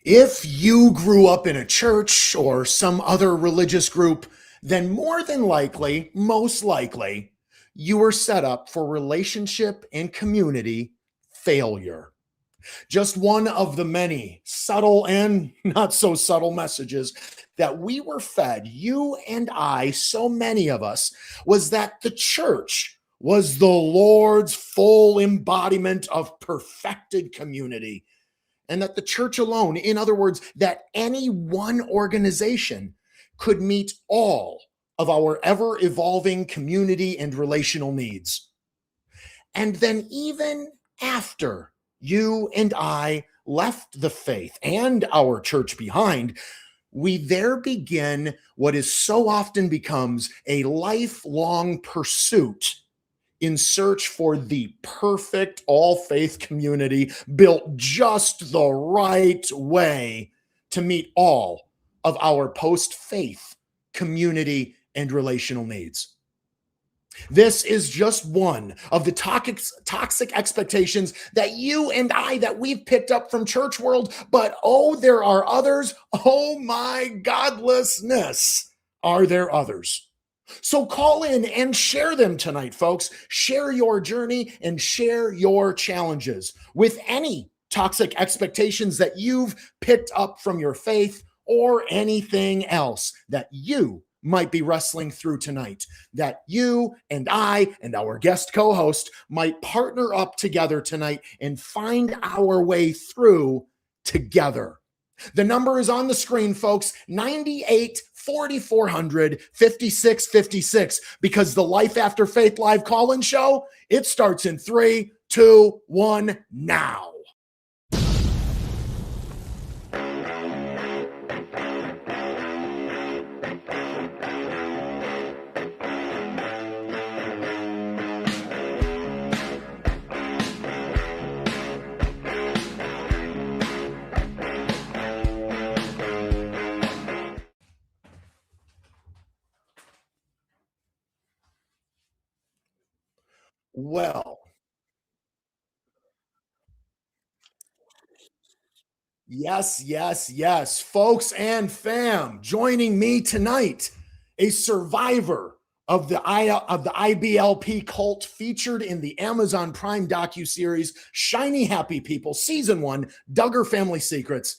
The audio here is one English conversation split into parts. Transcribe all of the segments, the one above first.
If you grew up in a church or some other religious group, then more than likely, most likely, you were set up for relationship and community failure. Just one of the many subtle and not so subtle messages that we were fed, you and I, so many of us, was that the church was the Lord's full embodiment of perfected community, and that the church alone, in other words, that any one organization could meet all of our ever evolving community and relational needs. And then, even after you and I left the faith and our church behind, we there begin what is so often becomes a lifelong pursuit in search for the perfect all faith community built just the right way to meet all of our post faith community and relational needs. This is just one of the toxic expectations that you and I, that we've picked up from church world, but oh, there are others. Oh my godlessness, are there others? So call in and share them tonight, folks. Share your journey and share your challenges with any toxic expectations that you've picked up from your faith or anything else that you might be wrestling through tonight, that you and I and our guest co-host might partner up together tonight and find our way through together. The number is on the screen, folks, 98 4400 5656, because the Life After Faith live call-in show, it starts in 3, 2, 1 now. Well, yes, folks and fam, joining me tonight, a survivor of the IBLP cult featured in the Amazon Prime docuseries Shiny Happy People Season 1, Duggar Family Secrets,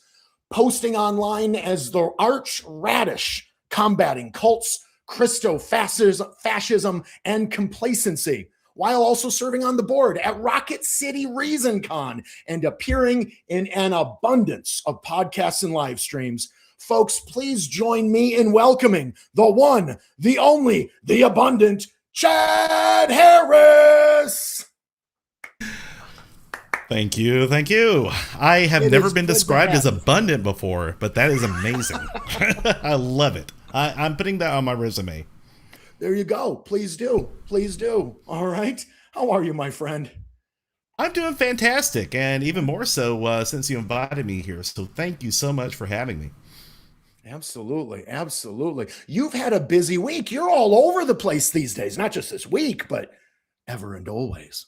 posting online as the arch radish, combating cults, Christo-fascism, and complacency, while also serving on the board at Rocket City ReasonCon and appearing in an abundance of podcasts and live streams. Folks, please join me in welcoming the one, the only, the abundant Chad Harris. Thank you. I have never been described as abundant before, but that is amazing. I love it. I'm putting that on my resume. There you go. Please do. All right. How are you, my friend? I'm doing fantastic, and even more so since you invited me here. So thank you so much for having me. Absolutely. You've had a busy week. You're all over the place these days, not just this week, but ever and always.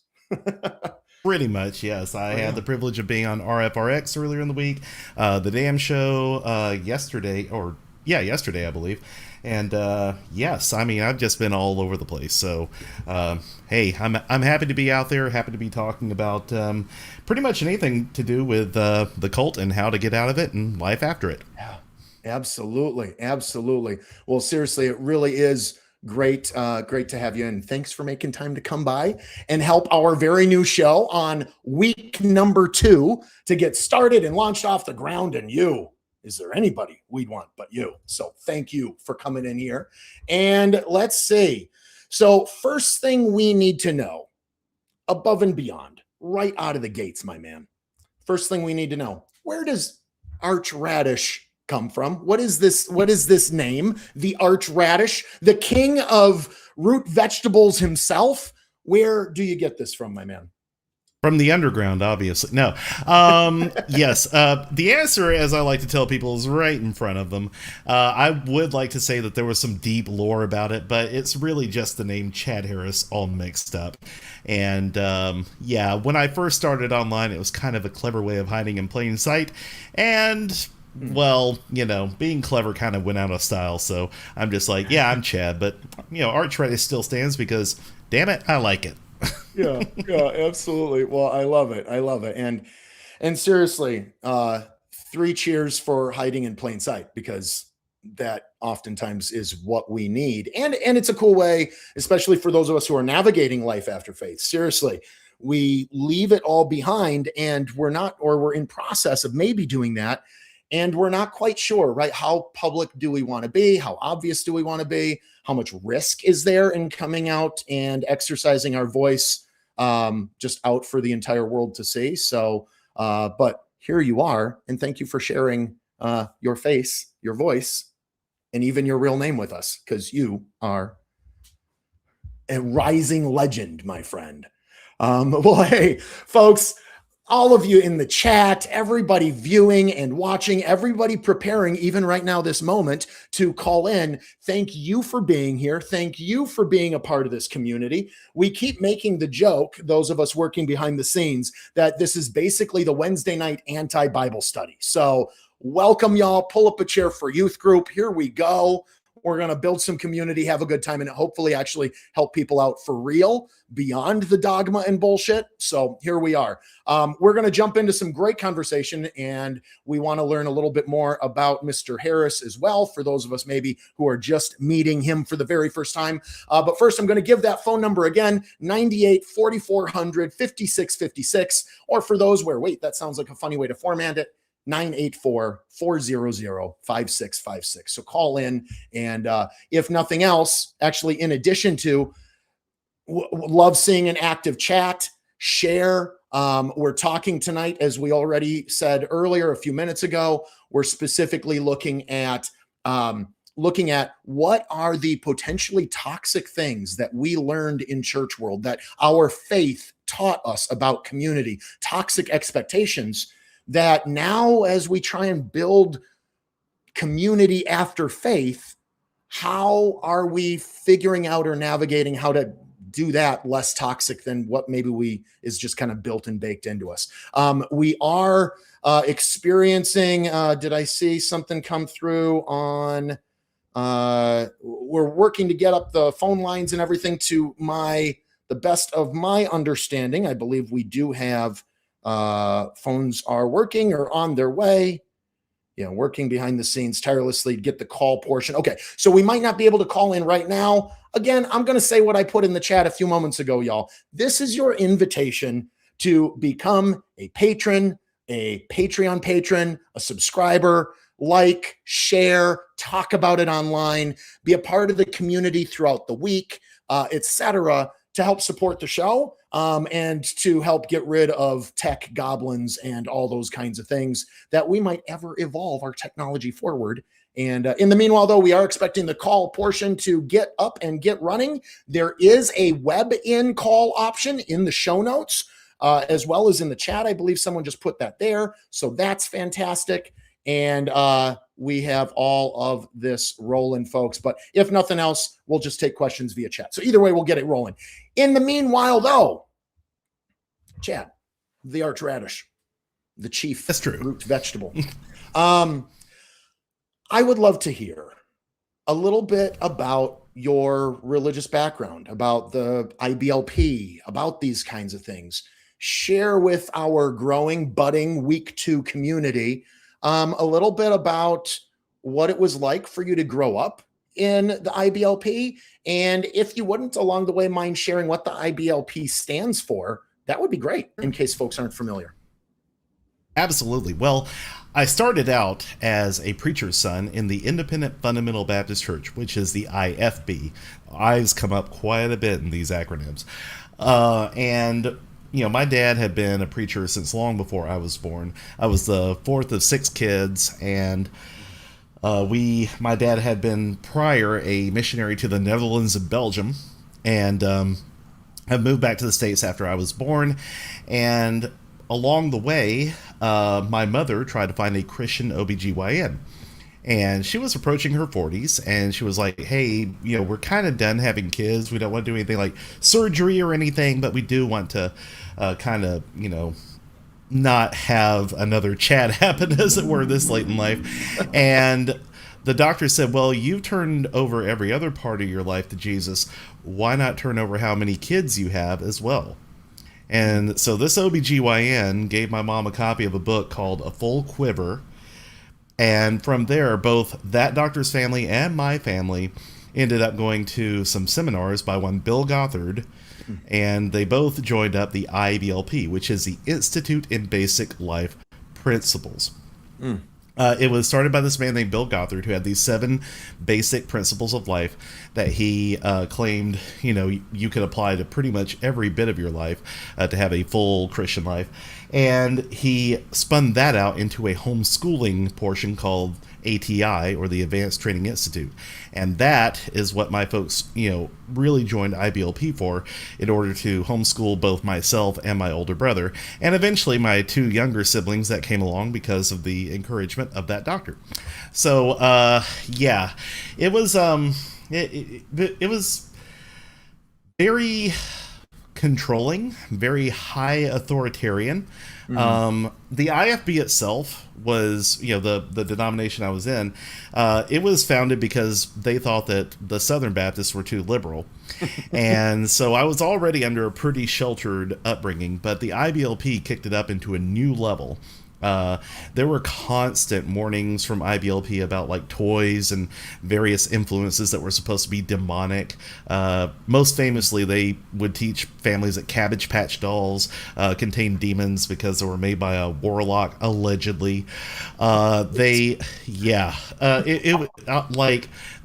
Pretty much, yes. I had the privilege of being on RFRX earlier in the week, the damn show yesterday, I believe. And yes, I mean, I've just been all over the place. So, hey, I'm happy to be out there, happy to be talking about pretty much anything to do with the cult and how to get out of it and life after it. Yeah, absolutely. Well, seriously, it really is great to have you, and thanks for making time to come by and help our very new show on week number 2 to get started and launched off the ground. And is there anybody we'd want but you? So thank you for coming in here. And let's see. So first thing we need to know, above and beyond, right out of the gates, my man. First thing we need to know, where does archradish come from? What is this name? The archradish, the king of root vegetables himself. Where do you get this from, my man? From the underground, obviously. No. Yes. The answer, as I like to tell people, is right in front of them. I would like to say that there was some deep lore about it, but it's really just the name Chad Harris all mixed up. And yeah, when I first started online, it was kind of a clever way of hiding in plain sight. And well, being clever kind of went out of style. So I'm just like, yeah, I'm Chad. But, arthritis still stands because, damn it, I like it. Yeah, absolutely. Well, I love it. I love it. And seriously, three cheers for hiding in plain sight, because that oftentimes is what we need. And it's a cool way, especially for those of us who are navigating life after faith. Seriously, we leave it all behind, and we're in process of maybe doing that. And we're not quite sure, right? How public do we want to be? How obvious do we want to be? How much risk is there in coming out and exercising our voice just out for the entire world to see? So, but here you are, and thank you for sharing your face, your voice, and even your real name with us, because you are a rising legend, my friend. Well, hey, folks, all of you in the chat, everybody viewing and watching, everybody preparing, even right now, this moment to call in. Thank you for being here. Thank you for being a part of this community. We keep making the joke, those of us working behind the scenes, that this is basically the Wednesday night anti-Bible study. So welcome, y'all. Pull up a chair for youth group. Here we go. We're going to build some community, have a good time, and hopefully actually help people out for real beyond the dogma and bullshit. So here we are. We're going to jump into some great conversation, and we want to learn a little bit more about Mr. Harris as well, for those of us maybe who are just meeting him for the very first time. But first, I'm going to give that phone number again, 98-4400-5656, or for those where, wait, that sounds like a funny way to format it, 984-400-5656. So call in, and if nothing else, actually, in addition to love seeing an active chat, share. We're talking tonight, as we already said earlier a few minutes ago, we're specifically looking at what are the potentially toxic things that we learned in church world, that our faith taught us about community, toxic expectations, that now, as we try and build community after faith, how are we figuring out or navigating how to do that less toxic than what maybe is just kind of built and baked into us? We are experiencing, did I see something come through on, we're working to get up the phone lines and everything to the best of my understanding. I believe we do have phones are working or on their way. Working behind the scenes tirelessly to get the call portion. Okay, so we might not be able to call in right now. Again, I'm going to say what I put in the chat a few moments ago, y'all. This is your invitation to become a patron, a Patreon patron, a subscriber, like, share, talk about it online, be a part of the community throughout the week, etc., to help support the show. And to help get rid of tech goblins and all those kinds of things that we might ever evolve our technology forward. And in the meanwhile, though, we are expecting the call portion to get up and get running. There is a web in call option in the show notes, as well as in the chat. I believe someone just put that there. So that's fantastic. And we have all of this rolling, folks. But if nothing else, we'll just take questions via chat. So either way, we'll get it rolling. In the meanwhile, though, Chad, the archradish, the chief root vegetable. I would love to hear a little bit about your religious background, about the IBLP, about these kinds of things. Share with our growing, budding week 2 community a little bit about what it was like for you to grow up in the IBLP. And if you wouldn't, along the way, mind sharing what the IBLP stands for, that would be great, in case folks aren't familiar. Absolutely. Well, I started out as a preacher's son in the Independent Fundamental Baptist Church, which is the IFB. I's come up quite a bit in these acronyms. And my dad had been a preacher since long before I was born. I was the 4th of 6 kids, and my dad had been prior a missionary to the Netherlands and Belgium, and I moved back to the States after I was born, and along the way, my mother tried to find a Christian OBGYN. And she was approaching her 40s, and she was like, hey, we're kind of done having kids. We don't want to do anything like surgery or anything, but we do want to kind of, not have another Chad happen, as it were, this late in life. And the doctor said, well, you've turned over every other part of your life to Jesus. Why not turn over how many kids you have as well? And so this OBGYN gave my mom a copy of a book called A Full Quiver. And from there, both that doctor's family and my family ended up going to some seminars by one Bill Gothard, and they both joined up the IBLP, which is the Institute in Basic Life Principles. It was started by this man named Bill Gothard, who had these 7 basic principles of life that he claimed, you could apply to pretty much every bit of your life to have a full Christian life. And he spun that out into a homeschooling portion called ATI, or the Advanced Training Institute. And that is what my folks, really joined IBLP for, in order to homeschool both myself and my older brother, and eventually my 2 younger siblings that came along because of the encouragement of that doctor. So, yeah, it was, it was very controlling, very high authoritarian. The IFB itself was, the denomination I was in, it was founded because they thought that the Southern Baptists were too liberal. And so I was already under a pretty sheltered upbringing, but the IBLP kicked it up into a new level. There were constant warnings from IBLP about like toys and various influences that were supposed to be demonic. Most famously, they would teach families that Cabbage Patch dolls contained demons because they were made by a warlock, allegedly. Like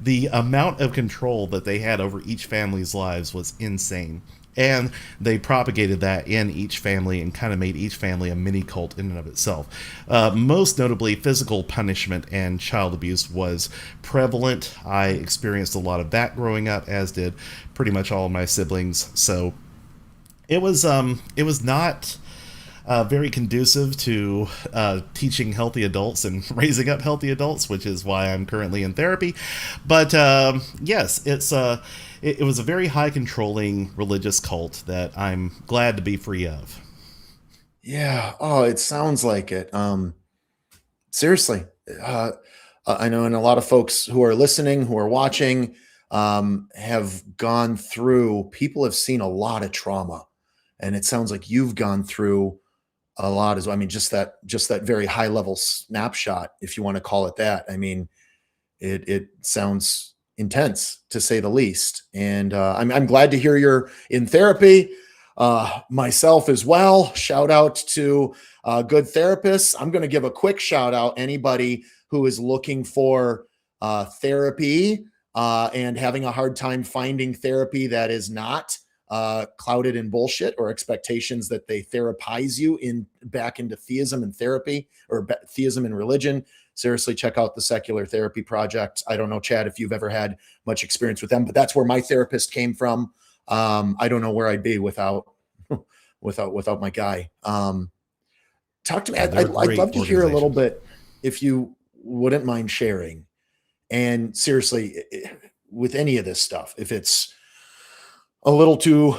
the amount of control that they had over each family's lives was insane. And they propagated that in each family and kind of made each family a mini cult in and of itself. Most notably, physical punishment and child abuse was prevalent. I experienced a lot of that growing up, as did pretty much all of my siblings. So it was not very conducive to teaching healthy adults and raising up healthy adults, which is why I'm currently in therapy. But yes, it was a very high controlling religious cult that I'm glad to be free of. Yeah. Oh, it sounds like it. Seriously. I know, and a lot of folks who are listening, who are watching, have gone through, people have seen a lot of trauma. And it sounds like you've gone through a lot as well. I mean, just that very high level snapshot, if you want to call it that. I mean, it sounds intense, to say the least. And I'm glad to hear you're in therapy. Myself as well. Shout out to good therapists. I'm going to give a quick shout out. Anybody who is looking for therapy and having a hard time finding therapy that is not clouded in bullshit or expectations that they therapize you back into theism and therapy, or theism and religion. Seriously, check out the Secular Therapy Project. I don't know, Chad, if you've ever had much experience with them, but that's where my therapist came from. I don't know where I'd be without my guy. Talk to me. I'd love to hear a little bit, if you wouldn't mind sharing. And seriously, with any of this stuff, if it's a little too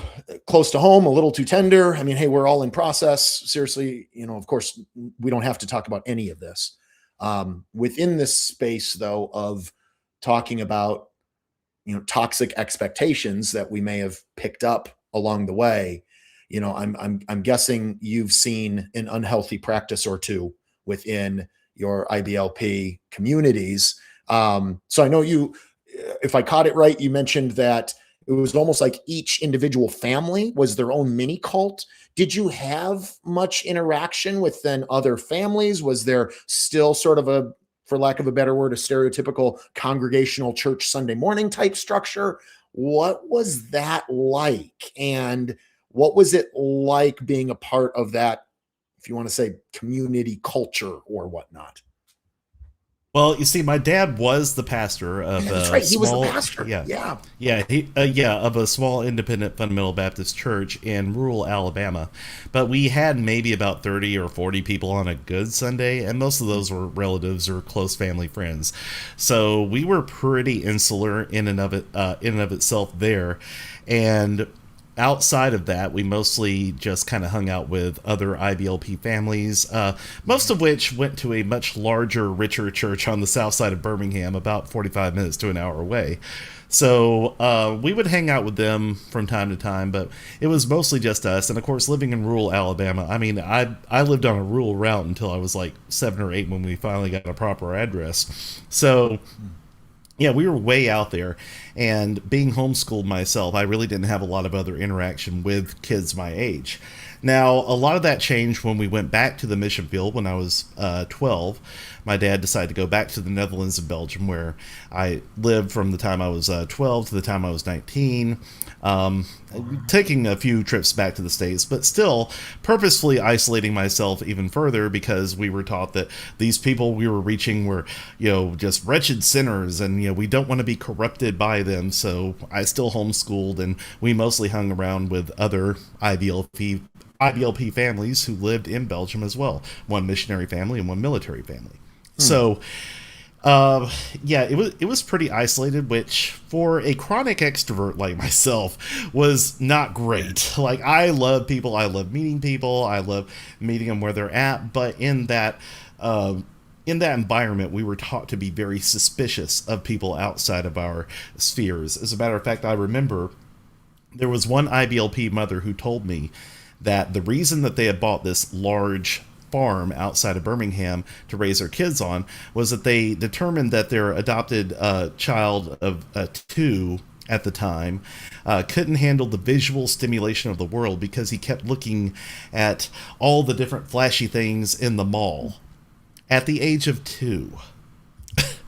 close to home, a little too tender, I mean, hey, we're all in process. Seriously, of course, we don't have to talk about any of this. Within this space, though, of talking about, toxic expectations that we may have picked up along the way, I'm guessing you've seen an unhealthy practice or two within your IBLP communities. So I know you, if I caught it right, you mentioned that it was almost like each individual family was their own mini cult. Did you have much interaction with then other families? Was there still sort of a, for lack of a better word, a stereotypical congregational church Sunday morning type structure? What was that like? And what was it like being a part of that, if you want to say, community culture or whatnot? Well, you see, my dad was the pastor of Yeah, that's a right. He was the small, pastor. yeah, Yeah. of a small independent fundamental Baptist church in rural Alabama. But we had maybe about 30 or 40 people on a good Sunday, and most of those were relatives or close family friends. So we were pretty insular in and of itself there, and outside of that, we mostly just kind of hung out with other IBLP families, most of which went to a much larger, richer church on the south side of Birmingham, about 45 minutes to an hour away. So we would hang out with them from time to time, but it was mostly just us. And of course, living in rural Alabama, I mean, I lived on a rural route until I was like 7 or 8 when we finally got a proper address. So yeah, we were way out there, and being homeschooled myself, I really didn't have a lot of other interaction with kids my age. Now, a lot of that changed when we went back to the mission field when I was 12. My dad decided to go back to the Netherlands and Belgium, where I lived from the time I was 12 to the time I was 19. Taking a few trips back to the States, but still purposefully isolating myself even further because we were taught that these people we were reaching were, just wretched sinners, and, we don't want to be corrupted by them. So I still homeschooled, and we mostly hung around with other IBLP families who lived in Belgium as well. One missionary family and one military family. So yeah, it was pretty isolated, which for a chronic extrovert like myself was not great. Like, I love people, I love meeting people, I love meeting them where they're at, but in that environment, we were taught to be very suspicious of people outside of our spheres. As a matter of fact, I remember there was one IBLP mother who told me that the reason that they had bought this large farm outside of Birmingham to raise their kids on was that they determined that their adopted child of 2 at the time couldn't handle the visual stimulation of the world because he kept looking at all the different flashy things in the mall at the age of 2.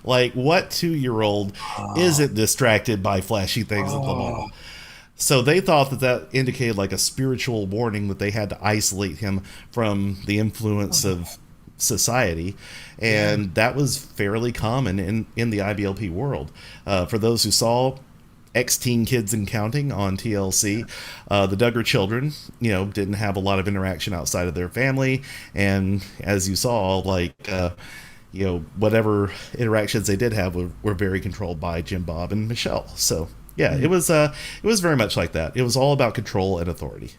Like, what 2-year-old isn't distracted by flashy things at the mall? So they thought that indicated like a spiritual warning that they had to isolate him from the influence of society. And that was fairly common in the IBLP world. For those who saw X-Teen Kids and Counting on TLC, the Duggar children, didn't have a lot of interaction outside of their family. And as you saw, whatever interactions they did have were very controlled by Jim Bob and Michelle. So yeah, it was very much like that. It was all about control and authority.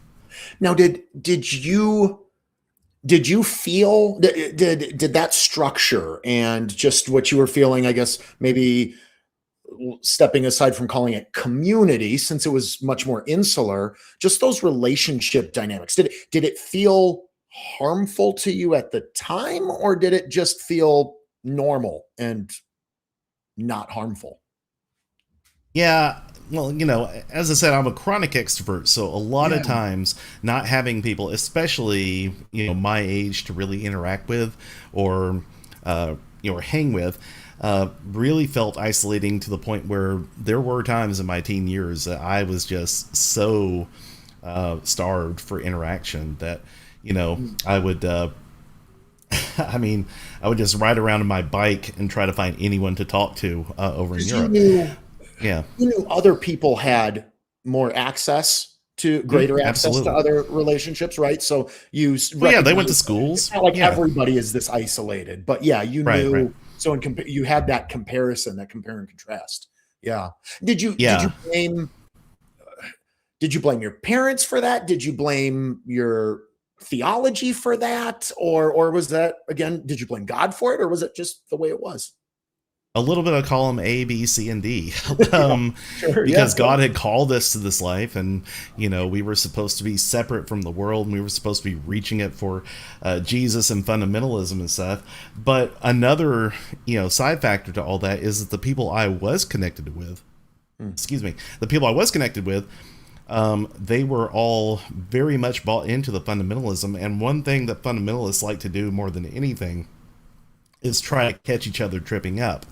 Now, did you feel did that structure and just what you were feeling, I guess, maybe stepping aside from calling it community, since it was much more insular, just those relationship dynamics, did it feel harmful to you at the time, or did it just feel normal and not harmful? Yeah, well, as I said, I'm a chronic extrovert, so a lot of times not having people, especially my age, to really interact with or hang with, really felt isolating to the point where there were times in my teen years that I was just so starved for interaction that I would. I would just ride around on my bike and try to find anyone to talk to over in Europe. Yeah. You knew other people had more access to greater access absolutely. to other relationships, right? So they went to schools. It's not like everybody is this isolated, but yeah, you knew. Right. So you had that comparison, that compare and contrast. Yeah. Did you blame your parents for that? Did you blame your theology for that? Or was that, again, did you blame God for it? Or was it just the way it was? A little bit of column A, B, C, and D, because God had called us to this life, and we were supposed to be separate from the world, and we were supposed to be reaching it for Jesus and fundamentalism and stuff. But another side factor to all that is that the people I was connected with, they were all very much bought into the fundamentalism. And one thing that fundamentalists like to do more than anything is try to catch each other tripping up.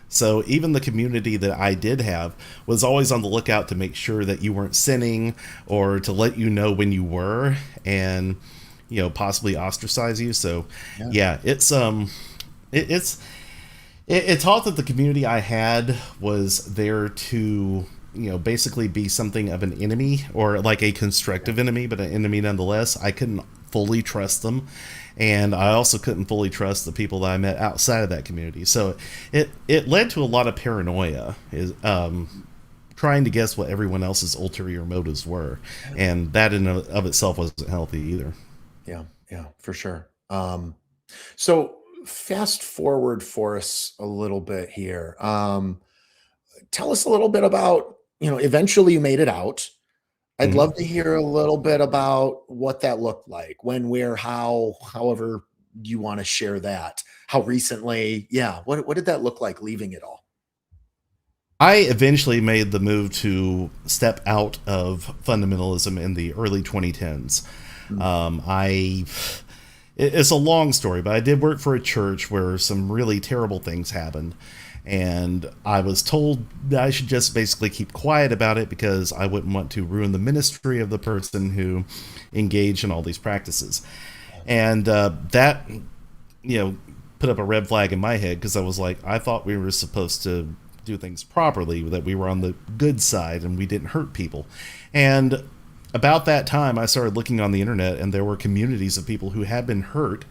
So even the community that I did have was always on the lookout to make sure that you weren't sinning, or to let you know when you were, and possibly ostracize you. So yeah, it's It taught that the community I had was there to, basically be something of an enemy, or like a constructive enemy, but an enemy nonetheless. I couldn't fully trust them. And I also couldn't fully trust the people that I met outside of that community. So it led to a lot of paranoia, is trying to guess what everyone else's ulterior motives were. And that in of itself wasn't healthy either. Yeah, yeah, for sure. So fast forward for us a little bit here. Tell us a little bit about, eventually you made it out. I'd Mhm. love to hear a little bit about what that looked like, when, where, how, however you want to share that. How recently? Yeah. What did that look like leaving it all? I eventually made the move to step out of fundamentalism in the early 2010s. Mm. It's a long story, but I did work for a church where some really terrible things happened. And I was told that I should just basically keep quiet about it because I wouldn't want to ruin the ministry of the person who engaged in all these practices. And that, you know, put up a red flag in my head because I was like, I thought we were supposed to do things properly, that we were on the good side and we didn't hurt people. And about that time, I started looking on the internet, and there were communities of people who had been hurt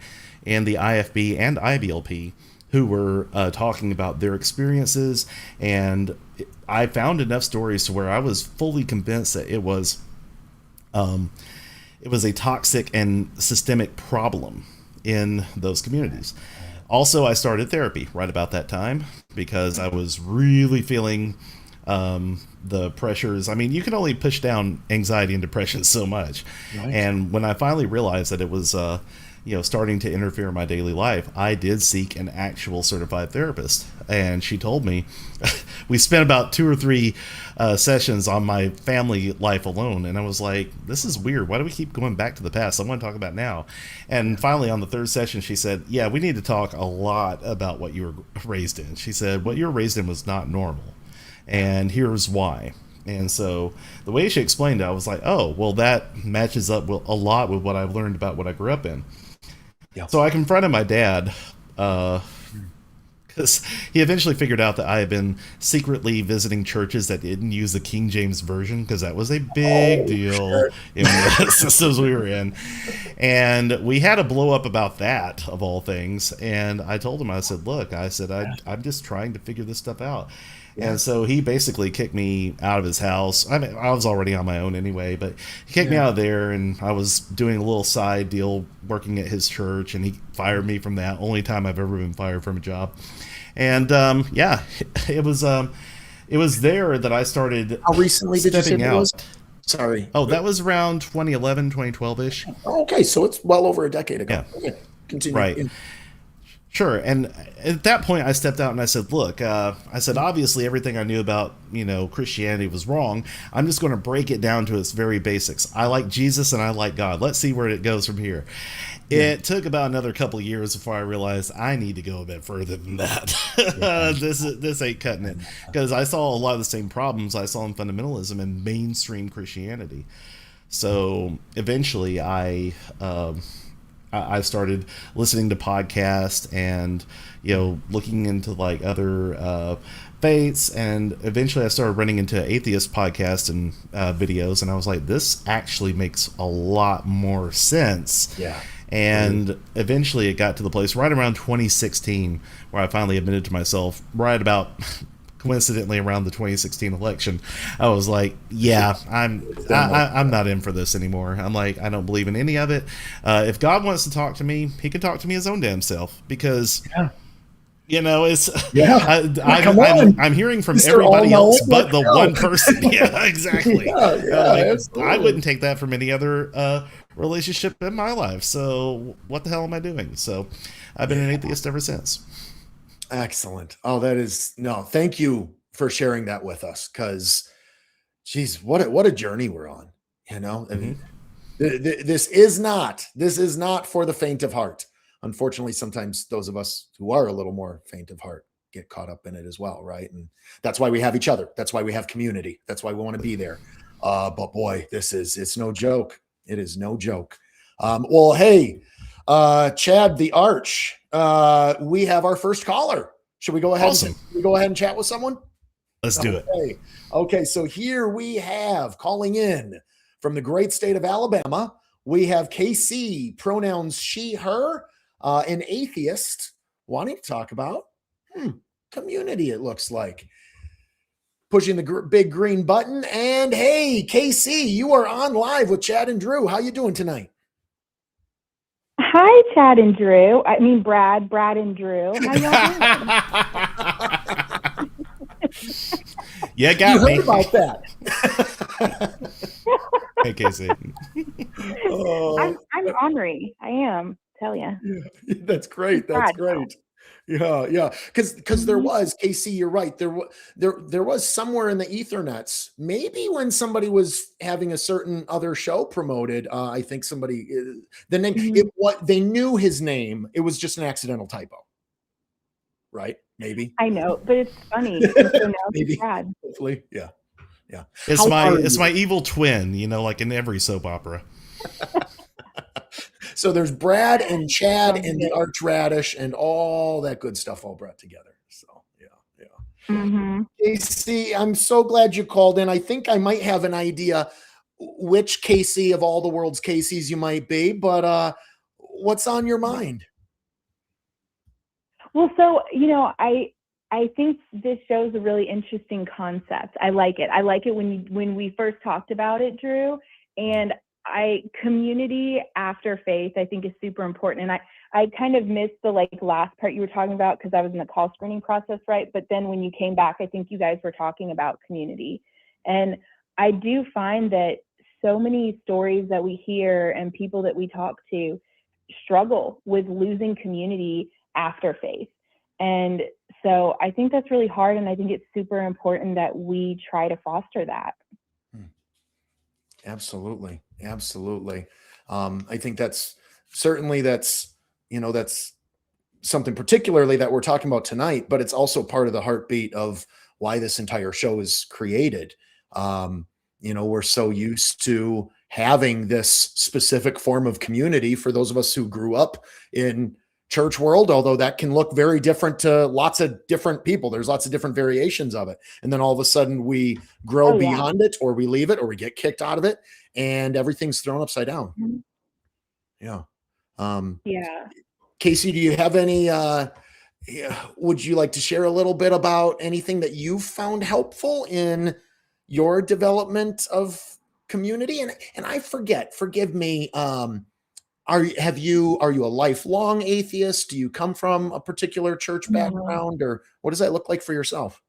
in the IFB and IBLP who were talking about their experiences. And I found enough stories to where I was fully convinced that it was a toxic and systemic problem in those communities. Also, I started therapy right about that time because I was really feeling the pressures. I mean, you can only push down anxiety and depression so much. Right. And when I finally realized that it was, starting to interfere in my daily life, I did seek an actual certified therapist. And she told me, we spent about 2 or 3 sessions on my family life alone. And I was like, this is weird. Why do we keep going back to the past? I want to talk about now. And finally, on the 3rd session, she said, yeah, we need to talk a lot about what you were raised in. She said, what you were raised in was not normal. And here's why. And so the way she explained it, I was like, oh, well, that matches up a lot with what I've learned about what I grew up in. Yeah. So I confronted my dad because he eventually figured out that I had been secretly visiting churches that didn't use the King James Version, because that was a big deal sure. in the systems we were in. And we had a blow up about that, of all things. And I told him, I said, look, I'm just trying to figure this stuff out. Yeah. And so he basically kicked me out of his house. I mean, I was already on my own anyway, but he kicked me out of there, and I was doing a little side deal working at his church, and he fired me from that. Only time I've ever been fired from a job. And it was there that I started. How recently did you say stepping that out. was? Sorry. Oh, that was around 2011, 2012-ish. Okay, so it's well over a decade ago. Yeah. Okay, continue. Right. Sure. And at that point, I stepped out and I said, look, obviously everything I knew about, Christianity was wrong. I'm just going to break it down to its very basics. I like Jesus and I like God. Let's see where it goes from here. It took about another couple of years before I realized I need to go a bit further than that. This ain't cutting it, because I saw a lot of the same problems I saw in fundamentalism and mainstream Christianity. So eventually I started listening to podcasts and, looking into like other faiths, and eventually I started running into atheist podcasts and videos, and I was like, this actually makes a lot more sense. Yeah. And eventually it got to the place right around 2016 where I finally admitted to myself, right about coincidentally around the 2016 election, I was like, yeah, I'm not in for this anymore. I'm like, I don't believe in any of it. If God wants to talk to me, he can talk to me his own damn self, because it's I'm hearing from Mr. everybody else but the All-knowing, one person. Yeah, exactly. Absolutely. I wouldn't take that from any other relationship in my life. So what the hell am I doing? So I've been an atheist ever since. Excellent. Oh, thank you for sharing that with us, because geez, what a journey we're on. I mean, this is not for the faint of heart. Unfortunately, sometimes those of us who are a little more faint of heart get caught up in it as well, right? And that's why we have each other. That's why we have community. That's why we want to be there. But boy, it's no joke. It is no joke. Well, hey, Chad the Arch, we have our first caller. Should we go ahead? Awesome. And chat with someone? Let's do it. Okay. So here we have calling in from the great state of Alabama. We have KC, pronouns she, her, an atheist, wanting to talk about community. It looks like pushing the big green button. And hey, KC, you are on live with Chad and Drew. How you doing tonight? Hi, Chad and Drew. I mean, Brad and Drew. How y'all doing? Yeah, got you me. heard about that. Hey, Casey. I'm ornery. I am. Tell you. Yeah, that's great. That's great. Yeah. Because there was, KC, you're right. There was somewhere in the ethernets, maybe when somebody was having a certain other show promoted. I think somebody the name they knew his name. It was just an accidental typo. Right? Maybe. I know, but it's funny. So now maybe. Brad. Hopefully, yeah. It's my evil twin, like in every soap opera. So there's Brad and Chad and the Archradish and all that good stuff all brought together. So yeah. Mm-hmm. Casey, I'm so glad you called in. I think I might have an idea which Casey of all the world's Caseys you might be, but what's on your mind? Well, so I think this shows a really interesting concept. I like it. I like it when we first talked about it, Drew. And community after faith, I think, is super important. And I kind of missed the last part you were talking about because I was in the call screening process, right? But then when you came back, I think you guys were talking about community. And I do find that so many stories that we hear and people that we talk to struggle with losing community after faith. And so I think that's really hard. And I think it's super important that we try to foster that. Absolutely. I think that's something particularly that we're talking about tonight, but it's also part of the heartbeat of why this entire show is created. We're so used to having this specific form of community for those of us who grew up in church world, although that can look very different to lots of different people. There's lots of different variations of it. And then all of a sudden we grow beyond it, or we leave it, or we get kicked out of it, and everything's thrown upside down. Mm-hmm. Yeah. Casey, do you have any, would you like to share a little bit about anything that you've found helpful in your development of community? And I forgive me, Are you a lifelong atheist? Do you come from a particular church background, or what does that look like for yourself?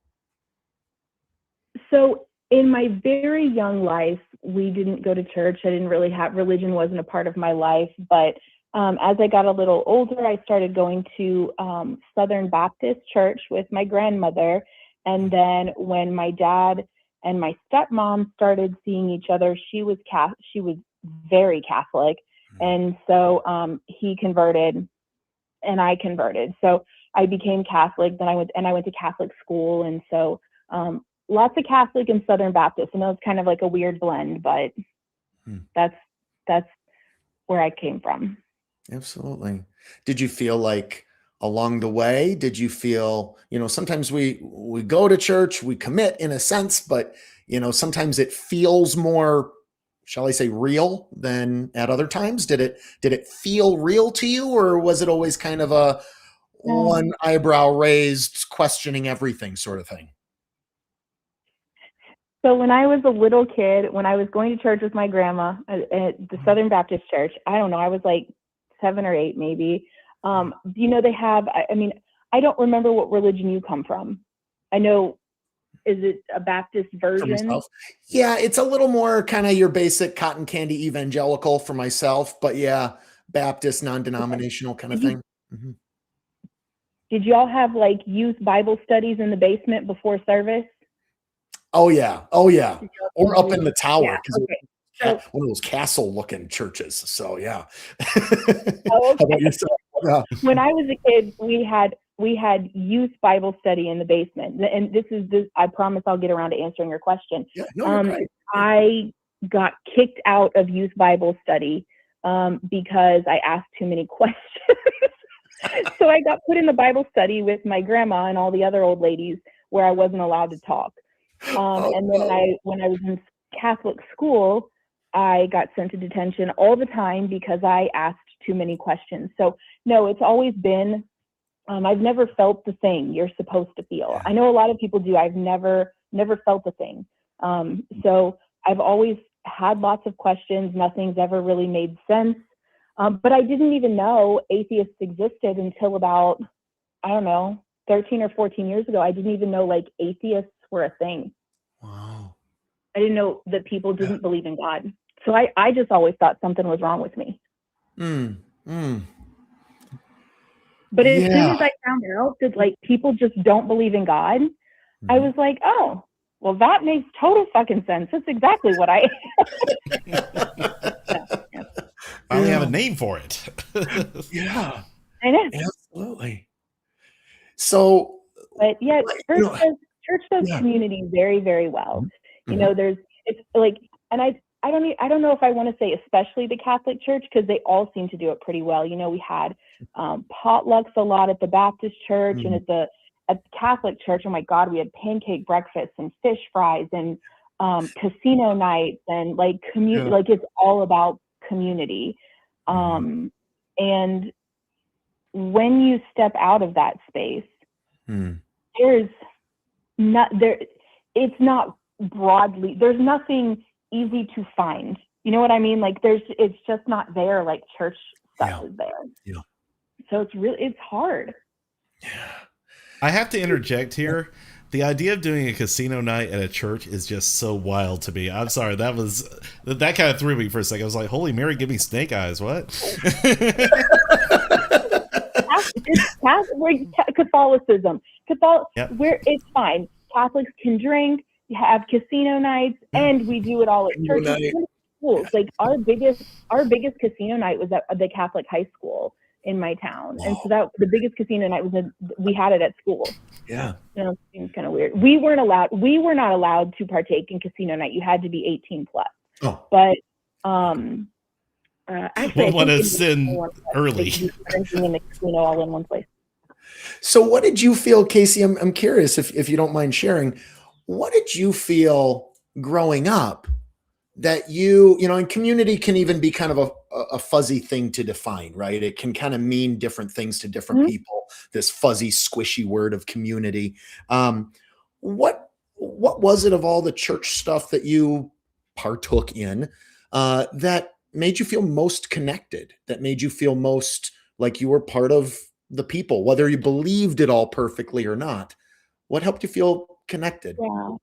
So in my very young life, we didn't go to church. I didn't really have religion, wasn't a part of my life. But as I got a little older, I started going to Southern Baptist church with my grandmother. And then when my dad and my stepmom started seeing each other, she was very Catholic. And so he converted and I converted. So I became Catholic. Then I went to Catholic school. And so lots of Catholic and Southern Baptist. I know it's kind of like a weird blend, but that's where I came from. Absolutely. Did you feel like along the way, sometimes we go to church, we commit in a sense, but sometimes it feels more, shall I say, real than at other times? Did it feel real to you, or was it always kind of a one eyebrow raised, questioning everything sort of thing? So when I was a little kid, when I was going to church with my grandma at the Southern Baptist Church, I don't know, I was like 7 or 8 maybe. They have, I don't remember what religion you come from. I know, is it a Baptist version? Yeah, it's a little more kind of your basic cotton candy evangelical for myself, but yeah, Baptist, non-denominational kind of thing. Mm-hmm. Did y'all have youth Bible studies in the basement before service? Oh yeah. Or up in the tower, because one of those castle-looking churches. So yeah. Okay. How about yourself? Yeah. When I was a kid, we had youth Bible study in the basement, and this. I promise I'll get around to answering your question. Yeah, no, you're great. I got kicked out of youth Bible study because I asked too many questions. So I got put in the Bible study with my grandma and all the other old ladies where I wasn't allowed to talk. And then when I was in Catholic school, I got sent to detention all the time because I asked too many questions. So no, it's always been, I've never felt the thing you're supposed to feel. I know a lot of people do. I've never felt the thing. So I've always had lots of questions. Nothing's ever really made sense. But I didn't even know atheists existed until about, I don't know, 13 or 14 years ago. I didn't even know like atheists were a thing. Wow. I didn't know that people didn't believe in God. So I just always thought something was wrong with me. But as soon as I found out that like people just don't believe in God, I was like, oh, well, that makes total fucking sense. That's exactly what I I only have a name for it. Yeah. I know. Absolutely. So, but yeah, church does community very, very well. You know, it's like, and I don't know if I want to say especially the Catholic Church, because they all seem to do it pretty well. You know, we had potlucks a lot at the Baptist church, and at the Catholic church, oh my God, we had pancake breakfasts and fish fries and casino nights and like like it's all about community. And when you step out of that space, there's not there. It's not broadly. There's nothing easy to find. You know what I mean? Like it's just not there. Like church stuff is there. Yeah. So it's hard. Yeah. I have to interject here. The idea of doing a casino night at a church is just so wild to me. I'm sorry, that kind of threw me for a second. I was like, "Holy Mary, give me snake eyes!" What? Catholicism. Where it's fine. Catholics can drink, have casino nights, and we do it all at churches. Schools. Like our biggest casino night was at the Catholic high school in my town, and so that the biggest casino night we had it at school. Yeah, you know, it seems kind of weird. We were not allowed to partake in casino night. You had to be 18 plus. Oh, but actually, I want to sin early. Drinking in the casino all in one place. So, what did you feel, Casey? I'm curious if you don't mind sharing. What did you feel growing up that you know, and community can even be kind of a fuzzy thing to define, right? It can kind of mean different things to different people, this fuzzy, squishy word of community. What was it of all the church stuff that you partook in that made you feel most connected, that made you feel most like you were part of the people, whether you believed it all perfectly or not? What helped you feel connected? Yeah.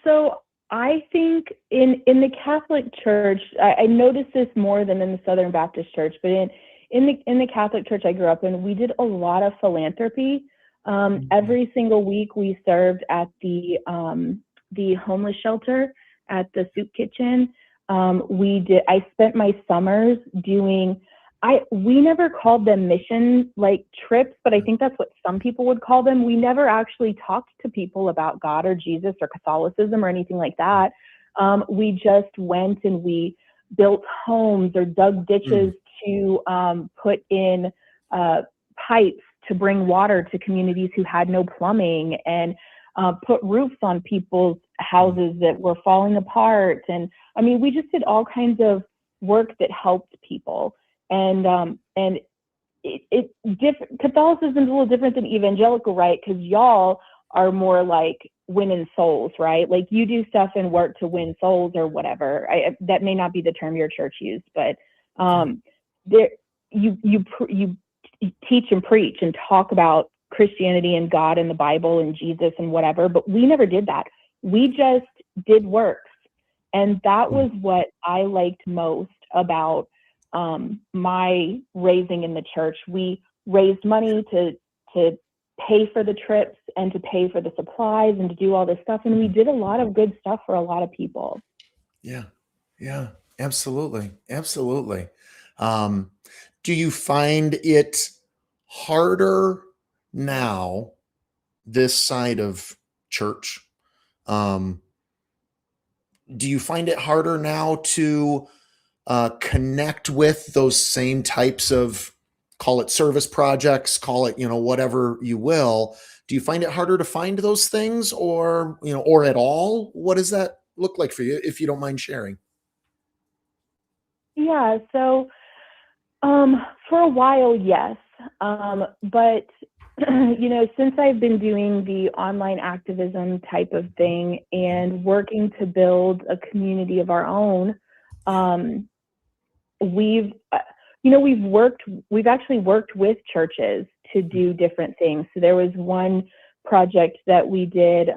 So I think in the Catholic Church, I noticed this more than in the Southern Baptist Church, but in the Catholic Church I grew up in, we did a lot of philanthropy. Every single week we served at the homeless shelter, at the soup kitchen. I spent my summers doing, we never called them mission like trips, but I think that's what some people would call them. We never actually talked to people about God or Jesus or Catholicism or anything like that. We just went and we built homes or dug ditches to put in pipes to bring water to communities who had no plumbing, and put roofs on people's houses that were falling apart. And I mean, we just did all kinds of work that helped people. And it's different. Catholicism is a little different than evangelical, right? Because y'all are more like winning souls, right? Like you do stuff and work to win souls or whatever. That may not be the term your church used, but you teach and preach and talk about Christianity and God and the Bible and Jesus and whatever. But we never did that. We just did works, and that was what I liked most about my raising in the church. We raised money to pay for the trips and to pay for the supplies and to do all this stuff. And we did a lot of good stuff for a lot of people. Yeah. Yeah, absolutely. Absolutely. Do you find it harder now, this side of church? Do you find it harder now to connect with those same types of, call it service projects, call it, whatever you will? Do you find it harder to find those things, or, or at all? What does that look like for you, if you don't mind sharing? Yeah. So, for a while, yes. But, since I've been doing the online activism type of thing and working to build a community of our own, we've actually worked with churches to do different things. So there was one project that we did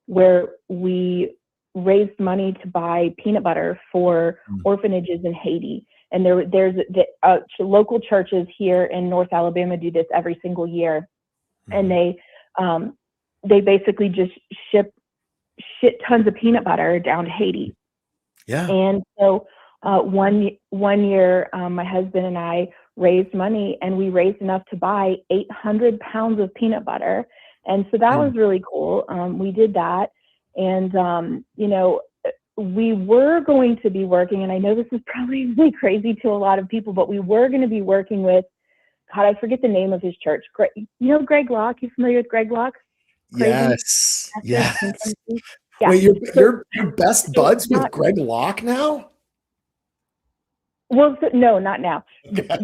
where we raised money to buy peanut butter for orphanages in Haiti. And there's local churches here in North Alabama do this every single year, and they basically just ship tons of peanut butter down to Haiti. Yeah. And so one year, my husband and I raised money, and we raised enough to buy 800 pounds of peanut butter. And so that was really cool. We did that. And, we were going to be working, and I know this is probably really crazy to a lot of people, but we were going to be working with, God, I forget the name of his church. Greg Locke? You familiar with Greg Locke? Yes. Yes. Yeah. Wait, you're best buds with Greg Locke now? Well, no, not now.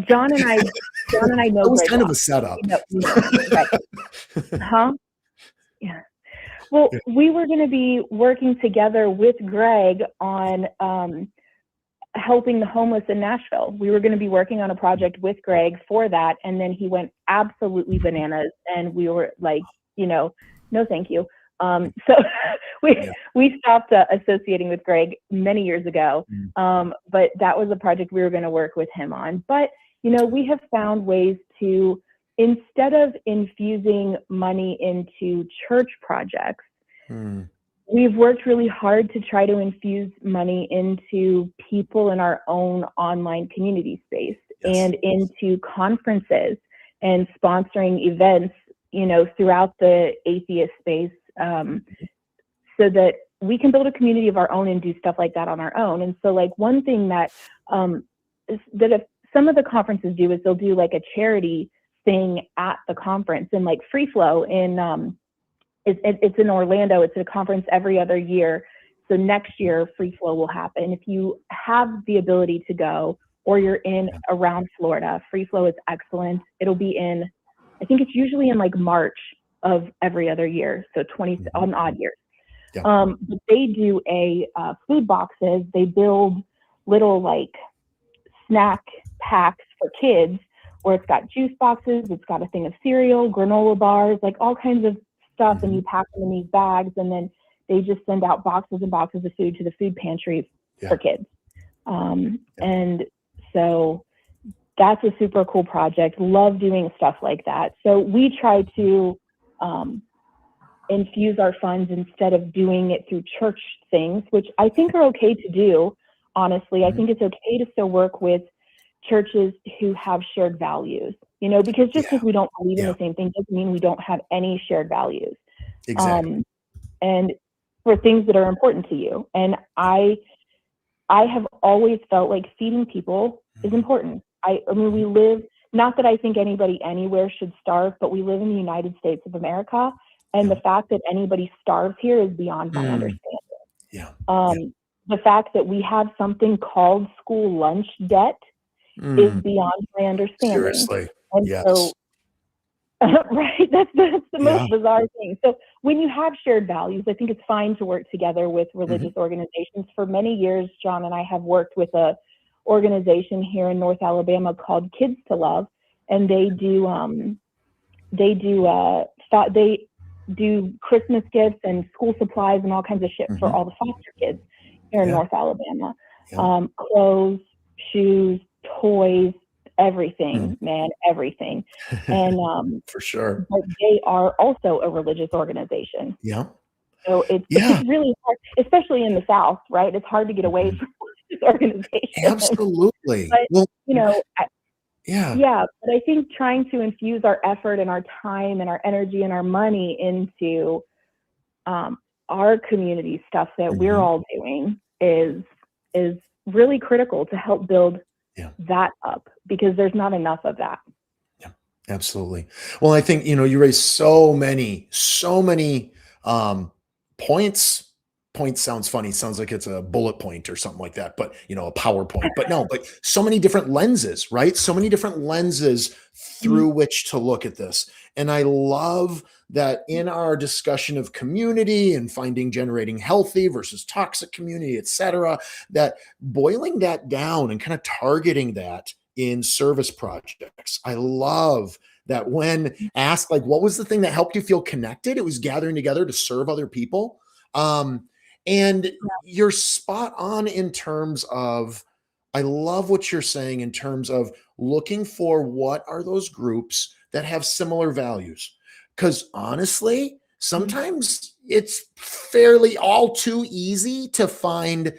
John and I know. That was Greg kind Locke. of a setup. Right. Huh? Yeah. Well, we were going to be working together with Greg on helping the homeless in Nashville. We were going to be working on a project with Greg for that, and then he went absolutely bananas, and we were like, no, thank you. So we stopped associating with Greg many years ago, but that was a project we were going to work with him on. But, we have found ways to, instead of infusing money into church projects, we've worked really hard to try to infuse money into people in our own online community space and into conferences and sponsoring events, throughout the atheist space, so that we can build a community of our own and do stuff like that on our own. And so, like, one thing that if some of the conferences do is they'll do like a charity thing at the conference, and like Free Flow it's in Orlando. It's a conference every other year. So next year, Free Flow will happen. If you have the ability to go, or you're around Florida, Free Flow is excellent. It'll be I think it's usually in like March of every other year. So 20 on odd years. Yeah. But they do food boxes. They build little like snack packs for kids, where it's got juice boxes, it's got a thing of cereal, granola bars, like all kinds of stuff, and you pack them in these bags, and then they just send out boxes and boxes of food to the food pantries for kids. And so that's a super cool project. Love doing stuff like that. So we try to infuse our funds instead of doing it through church things, which I think are okay to do. Honestly, I think it's okay to still work with churches who have shared values, because just because we don't believe in the same thing doesn't mean we don't have any shared values. Exactly. And for things that are important to you. And I have always felt like feeding people is important. I mean, we live, not that I think anybody anywhere should starve, but we live in the United States of America. And the fact that anybody starves here is beyond my understanding. The fact that we have something called school lunch debt is beyond my understanding. Seriously. And so, right, that's the most bizarre thing. So when you have shared values, I think it's fine to work together with religious organizations. For many years, John and I have worked with a organization here in North Alabama called Kids to Love, and they do Christmas gifts and school supplies and all kinds of shit for all the foster kids here in North Alabama. Clothes, shoes, toys, everything, man, everything. And for sure. But they are also a religious organization. Yeah. So it's really hard, especially in the South, right? It's hard to get away from this organization. Absolutely. But, well, but I think trying to infuse our effort and our time and our energy and our money into our community stuff that we're all doing is really critical to help build Yeah. that up, because there's not enough of that. Yeah, absolutely. Well, I think, you raise so many points. Point sounds funny. Sounds like it's a bullet point or something like that, but a PowerPoint. But no, but so many different lenses, right? So many different lenses through which to look at this. And I love that in our discussion of community and generating healthy versus toxic community, et cetera, that boiling that down and kind of targeting that in service projects. I love that when asked, like, what was the thing that helped you feel connected? It was gathering together to serve other people. And you're spot on in terms of, I love what you're saying in terms of looking for what are those groups that have similar values. Because honestly, sometimes it's fairly all too easy to find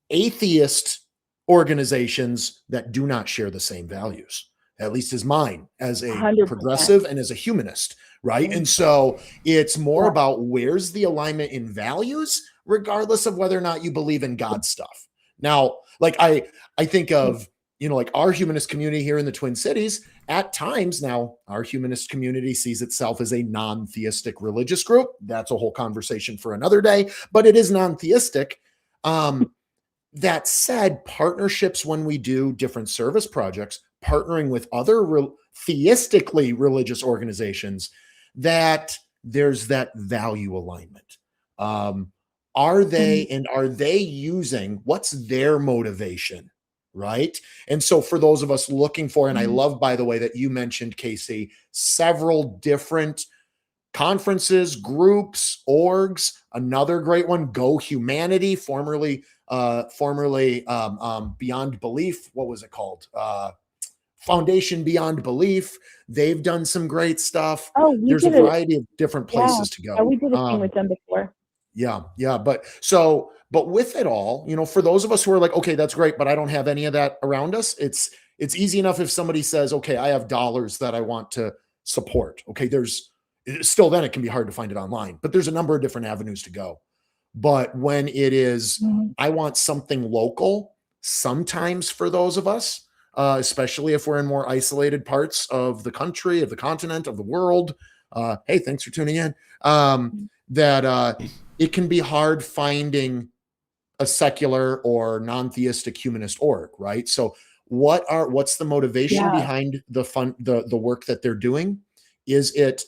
atheist organizations that do not share the same values, at least as mine, as a 100%. progressive and as a humanist, right? And so it's more about where's the alignment in values, regardless of whether or not you believe in God stuff. Now, like I think of, like our humanist community here in the Twin Cities, at times now, our humanist community sees itself as a non-theistic religious group. That's a whole conversation for another day, but it is non-theistic. That said, partnerships, when we do different service projects, partnering with other theistically religious organizations, that there's that value alignment. Are they using, what's their motivation, right? And so for those of us looking for, and I love, by the way, that you mentioned, Casey, several different conferences, groups, orgs. Another great one, Go Humanity, formerly Beyond Belief. What was it called? Foundation Beyond Belief. They've done some great stuff. There's a variety of different places to go. Yeah, we did a thing with them before. Yeah. But with it all, for those of us who are like, okay, that's great, but I don't have any of that around us. It's easy enough if somebody says, okay, I have dollars that I want to support. Okay, still then it can be hard to find it online, but there's a number of different avenues to go. But when it is, I want something local, sometimes for those of us, especially if we're in more isolated parts of the country, of the continent, of the world. Hey, thanks for tuning in. That it can be hard finding a secular or non-theistic humanist org, right? So what's the motivation behind the work that they're doing? Is it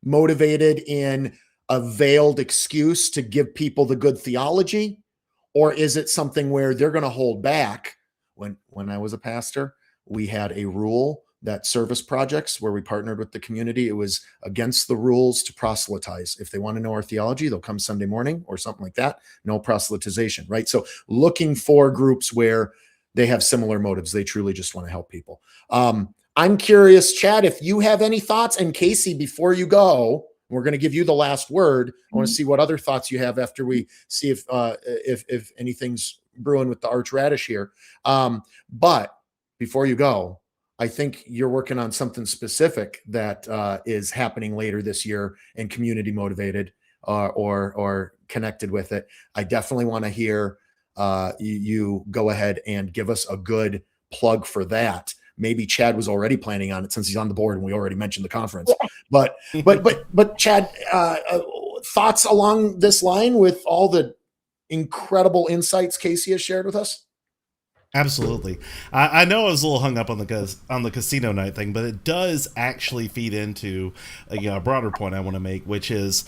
motivated in a veiled excuse to give people the good theology? Or is it something where they're going to hold back? When I was a pastor, we had a rule that service projects where we partnered with the community, it was against the rules to proselytize. If they want to know our theology, they'll come Sunday morning or something like that. No proselytization, right? So looking for groups where they have similar motives. They truly just want to help people. I'm curious, Chad, if you have any thoughts, and Casey, before you go, we're going to give you the last word. I want to see what other thoughts you have after we see if anything's brewing with the arch radish here. But before you go, I think you're working on something specific that is happening later this year and community motivated or connected with it. I definitely want to hear you go ahead and give us a good plug for that. Maybe Chad was already planning on it since he's on the board and we already mentioned the conference. But Chad, thoughts along this line with all the incredible insights Casey has shared with us? Absolutely. I know I was a little hung up on the casino night thing, but it does actually feed into a broader point I want to make, which is,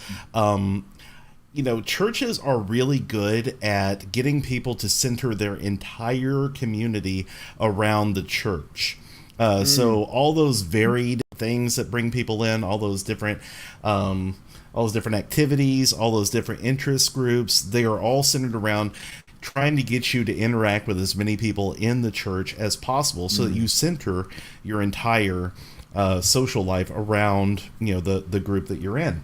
churches are really good at getting people to center their entire community around the church. So all those varied things that bring people in, all those different activities, all those different interest groups, they are all centered around trying to get you to interact with as many people in the church as possible so that you center your entire social life around, the group that you're in.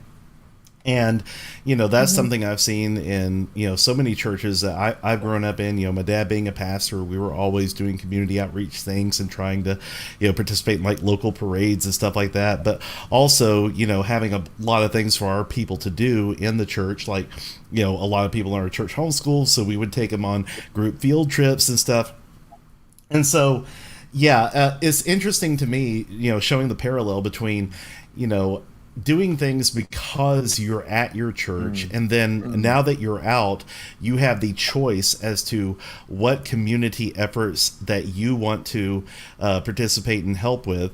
And, that's something I've seen in, so many churches that I've grown up in. My dad being a pastor, we were always doing community outreach things and trying to, participate in like local parades and stuff like that. But also, having a lot of things for our people to do in the church. Like, a lot of people in our church homeschool, so we would take them on group field trips and stuff. And so, yeah, it's interesting to me, showing the parallel between, doing things because you're at your church, and then now that you're out, you have the choice as to what community efforts that you want to participate and help with,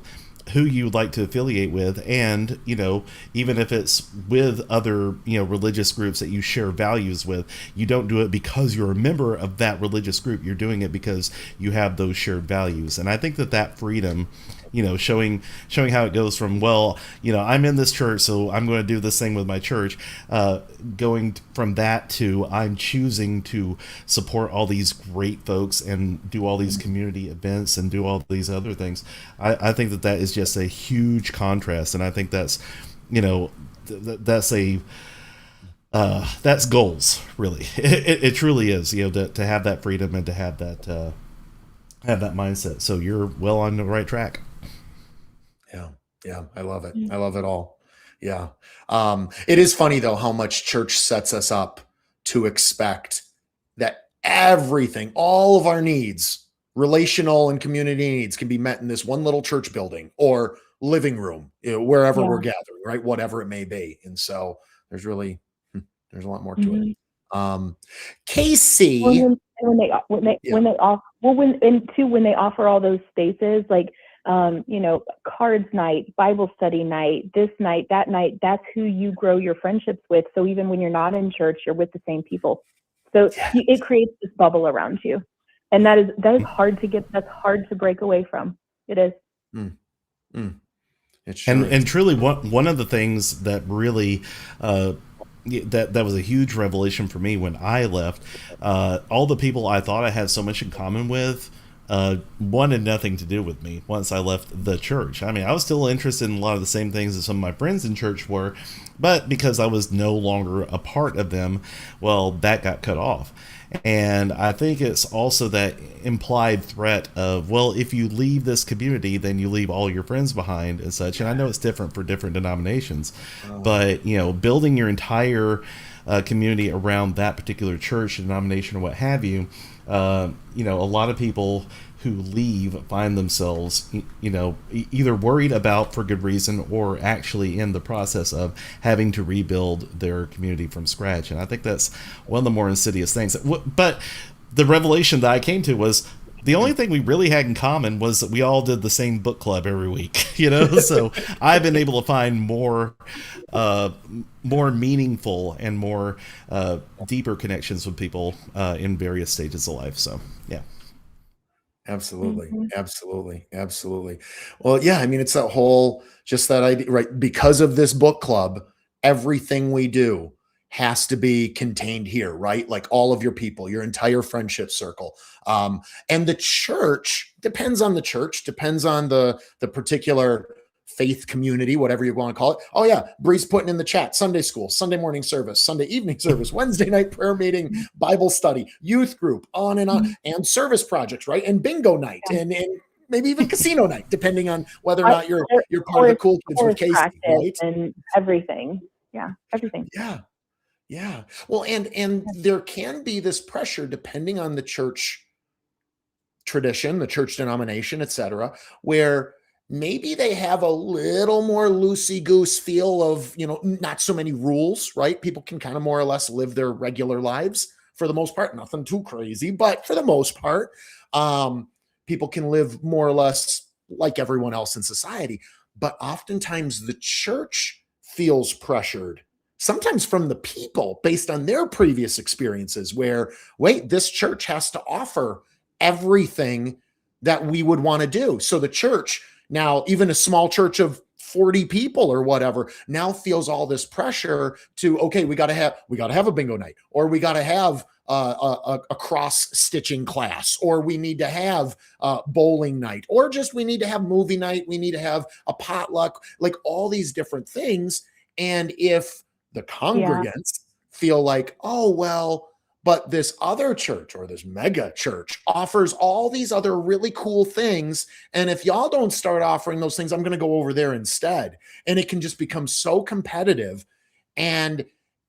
who you would like to affiliate with, and even if it's with other religious groups that you share values with, you don't do it because you're a member of that religious group. You're doing it because you have those shared values. And I think that freedom, showing how it goes from, I'm in this church, so I'm going to do this thing with my church, going from that to I'm choosing to support all these great folks and do all these community events and do all these other things. I think that is just a huge contrast, and I think that's that's goals, really. It truly is, to have that freedom and to have that mindset. So you're well on the right track. Yeah, I love it. I love it all. Yeah. It is funny though how much church sets us up to expect that everything, all of our needs, relational and community needs, can be met in this one little church building or living room, wherever we're gathering, right? Whatever it may be. And so there's a lot more to it. Casey, when they offer all those spaces, like cards night, Bible study night, this night, that night, that's who you grow your friendships with. So even when you're not in church, you're with the same people. So it creates this bubble around you. And that is hard to get, that's hard to break away from. It is. And truly one of the things that really, that was a huge revelation for me when I left, all the people I thought I had so much in common with, wanted nothing to do with me once I left the church. I mean, I was still interested in a lot of the same things that some of my friends in church were, but because I was no longer a part of them, well, that got cut off. And I think it's also that implied threat of, well, if you leave this community, then you leave all your friends behind and such. And I know it's different for different denominations, but, building your entire community around that particular church, denomination, or what have you, a lot of people who leave find themselves, either worried about, for good reason, or actually in the process of having to rebuild their community from scratch. And I think that's one of the more insidious things. But the revelation that I came to was the only thing we really had in common was that we all did the same book club every week, So I've been able to find more meaningful and more deeper connections with people in various stages of life. So, yeah. Absolutely. Well, yeah, I mean, it's that whole, just that idea, right? Because of this book club, everything we do has to be contained here, right? Like all of your people, your entire friendship circle. And the church depends on the particular faith community, whatever you want to call it. Oh yeah, Bree's putting in the chat: Sunday school, Sunday morning service, Sunday evening service, Wednesday night prayer meeting, Bible study, youth group, on, and service projects, right? And bingo night, and maybe even casino night, depending on whether or not you're part of the cool kids with Casey, right? And everything. Yeah, everything. Yeah. Well, and there can be this pressure depending on the church tradition, the church denomination, etc., where maybe they have a little more loosey-goose feel of, not so many rules, right? People can kind of more or less live their regular lives for the most part. Nothing too crazy, but for the most part, people can live more or less like everyone else in society. But oftentimes the church feels pressured, sometimes from the people based on their previous experiences, where, wait, this church has to offer everything that we would want to do. So the church, now, even a small church of 40 people or whatever, now feels all this pressure to, okay, we got to have a bingo night, or we got to have a cross stitching class, or we need to have bowling night, or just we need to have movie night. We need to have a potluck, like all these different things. And if The congregants feel like, oh, well, but this other church or this mega church offers all these other really cool things. And if y'all don't start offering those things, I'm going to go over there instead. And it can just become so competitive. And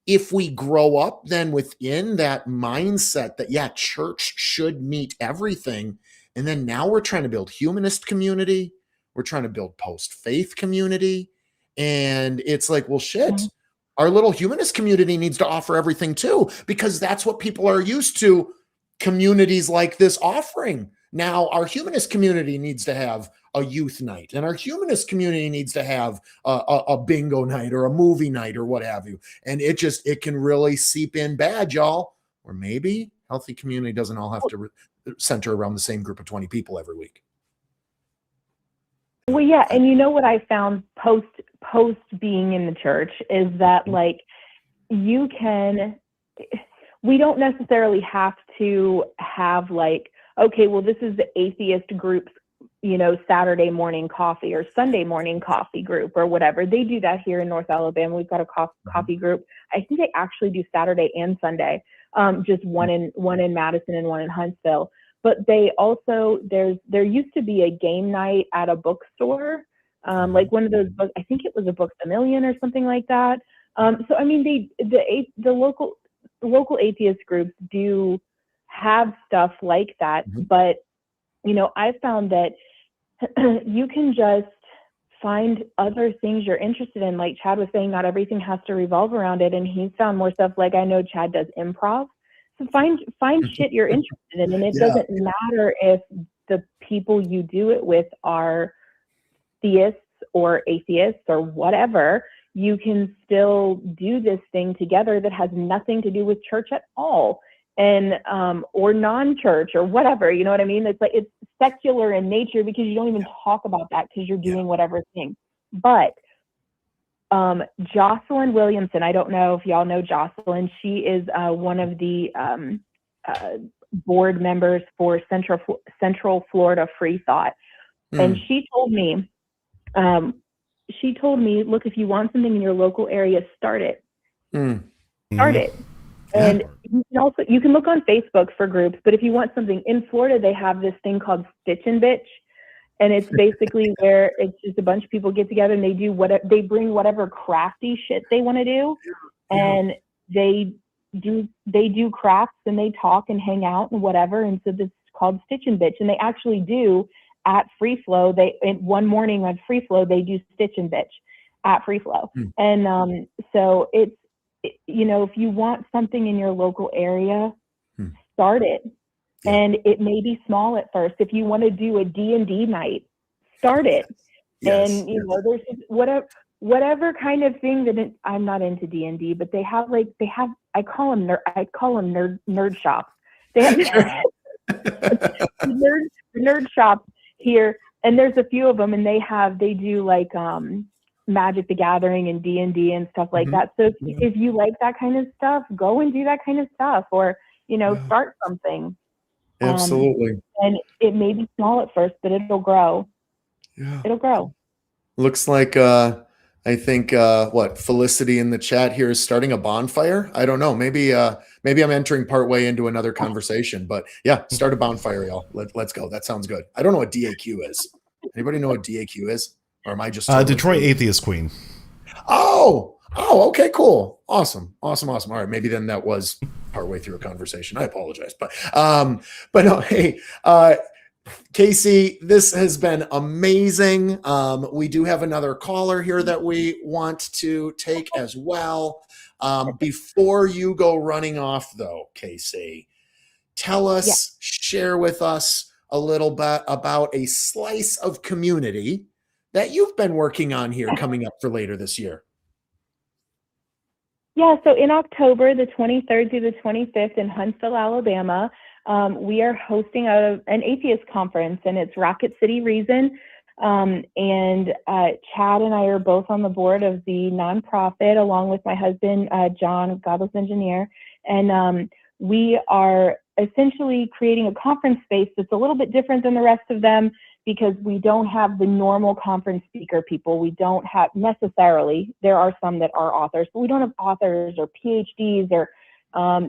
if we grow up then within that mindset that, yeah, church should meet everything. And then now we're trying to build humanist community. We're trying to build post-faith community. And it's like, well, shit. Mm-hmm. Our little humanist community needs to offer everything too, because that's what people are used to, communities like this offering. Now, our humanist community needs to have a youth night, and our humanist community needs to have a bingo night or a movie night or what have you. And it can really seep in bad, y'all. Or maybe healthy community doesn't all have to center around the same group of 20 people every week. Well, yeah, and you know what I found post being in the church is that, like, we don't necessarily have to have, like, okay, well, this is the atheist group's, Saturday morning coffee or Sunday morning coffee group or whatever. They do that here in North Alabama. We've got a coffee group. I think they actually do Saturday and Sunday, just one in Madison and one in Huntsville. But they also, there used to be a game night at a bookstore, like one of those books, I think it was a Books A Million or something like that. So, I mean, the local atheist groups do have stuff like that. Mm-hmm. But, I found that you can just find other things you're interested in. Like Chad was saying, not everything has to revolve around it. And he's found more stuff. Like, I know Chad does improv. So find shit you're interested in. And it doesn't matter if the people you do it with are theists or atheists or whatever. You can still do this thing together that has nothing to do with church at all, and or non-church or whatever. You know what I mean? It's like, it's secular in nature because you don't even talk about that because you're doing whatever thing. But Jocelyn Williamson, I don't know if y'all know Jocelyn. She is one of the board members for Central Florida Free Thought. And she told me, look, if you want something in your local area, start it. Start it. And you can look on Facebook for groups, but if you want something in Florida, they have this thing called Stitch and Bitch. And it's basically where it's just a bunch of people get together and they bring whatever crafty shit they want to do. And they do crafts and they talk and hang out and whatever. And so this is called Stitch and Bitch. And they actually do at Free Flow. One morning at Free Flow, they do Stitch and Bitch at Free Flow. And so it's, if you want something in your local area, start it. And it may be small at first. If you want to do a D&D night, start it. And there's whatever kind of thing that I'm not into D&D, but they have I call them nerd shops. They have nerd shops here, and there's a few of them, and they do like Magic the Gathering and D&D and stuff like that. So if you like that kind of stuff, go and do that kind of stuff, or start something. Absolutely. And it may be small at first, but it'll grow. It'll grow. Looks like I think Felicity in the chat here is starting a bonfire. I don't know. Maybe I'm entering partway into another conversation, but yeah, start a bonfire, y'all. Let's go. That sounds good. I don't know what DAQ is. Anybody know what DAQ is? Or am I just Detroit Atheist Queen? Oh, okay, cool. Awesome. All right, maybe then that was partway through a conversation. I apologize. But no, hey, Casey, this has been amazing. We do have another caller here that we want to take as well. Before you go running off though, Casey, tell us, share with us a little bit about a slice of community that you've been working on here coming up for later this year. Yeah, so in October, the 23rd through the 25th in Huntsville, Alabama, we are hosting an atheist conference, and it's Rocket City Reason. And Chad and I are both on the board of the nonprofit, along with my husband, John, Godless Engineer. And we are essentially creating a conference space that's a little bit different than the rest of them, because we don't have the normal conference speaker people. We don't have necessarily, there are some that are authors, but we don't have authors or PhDs or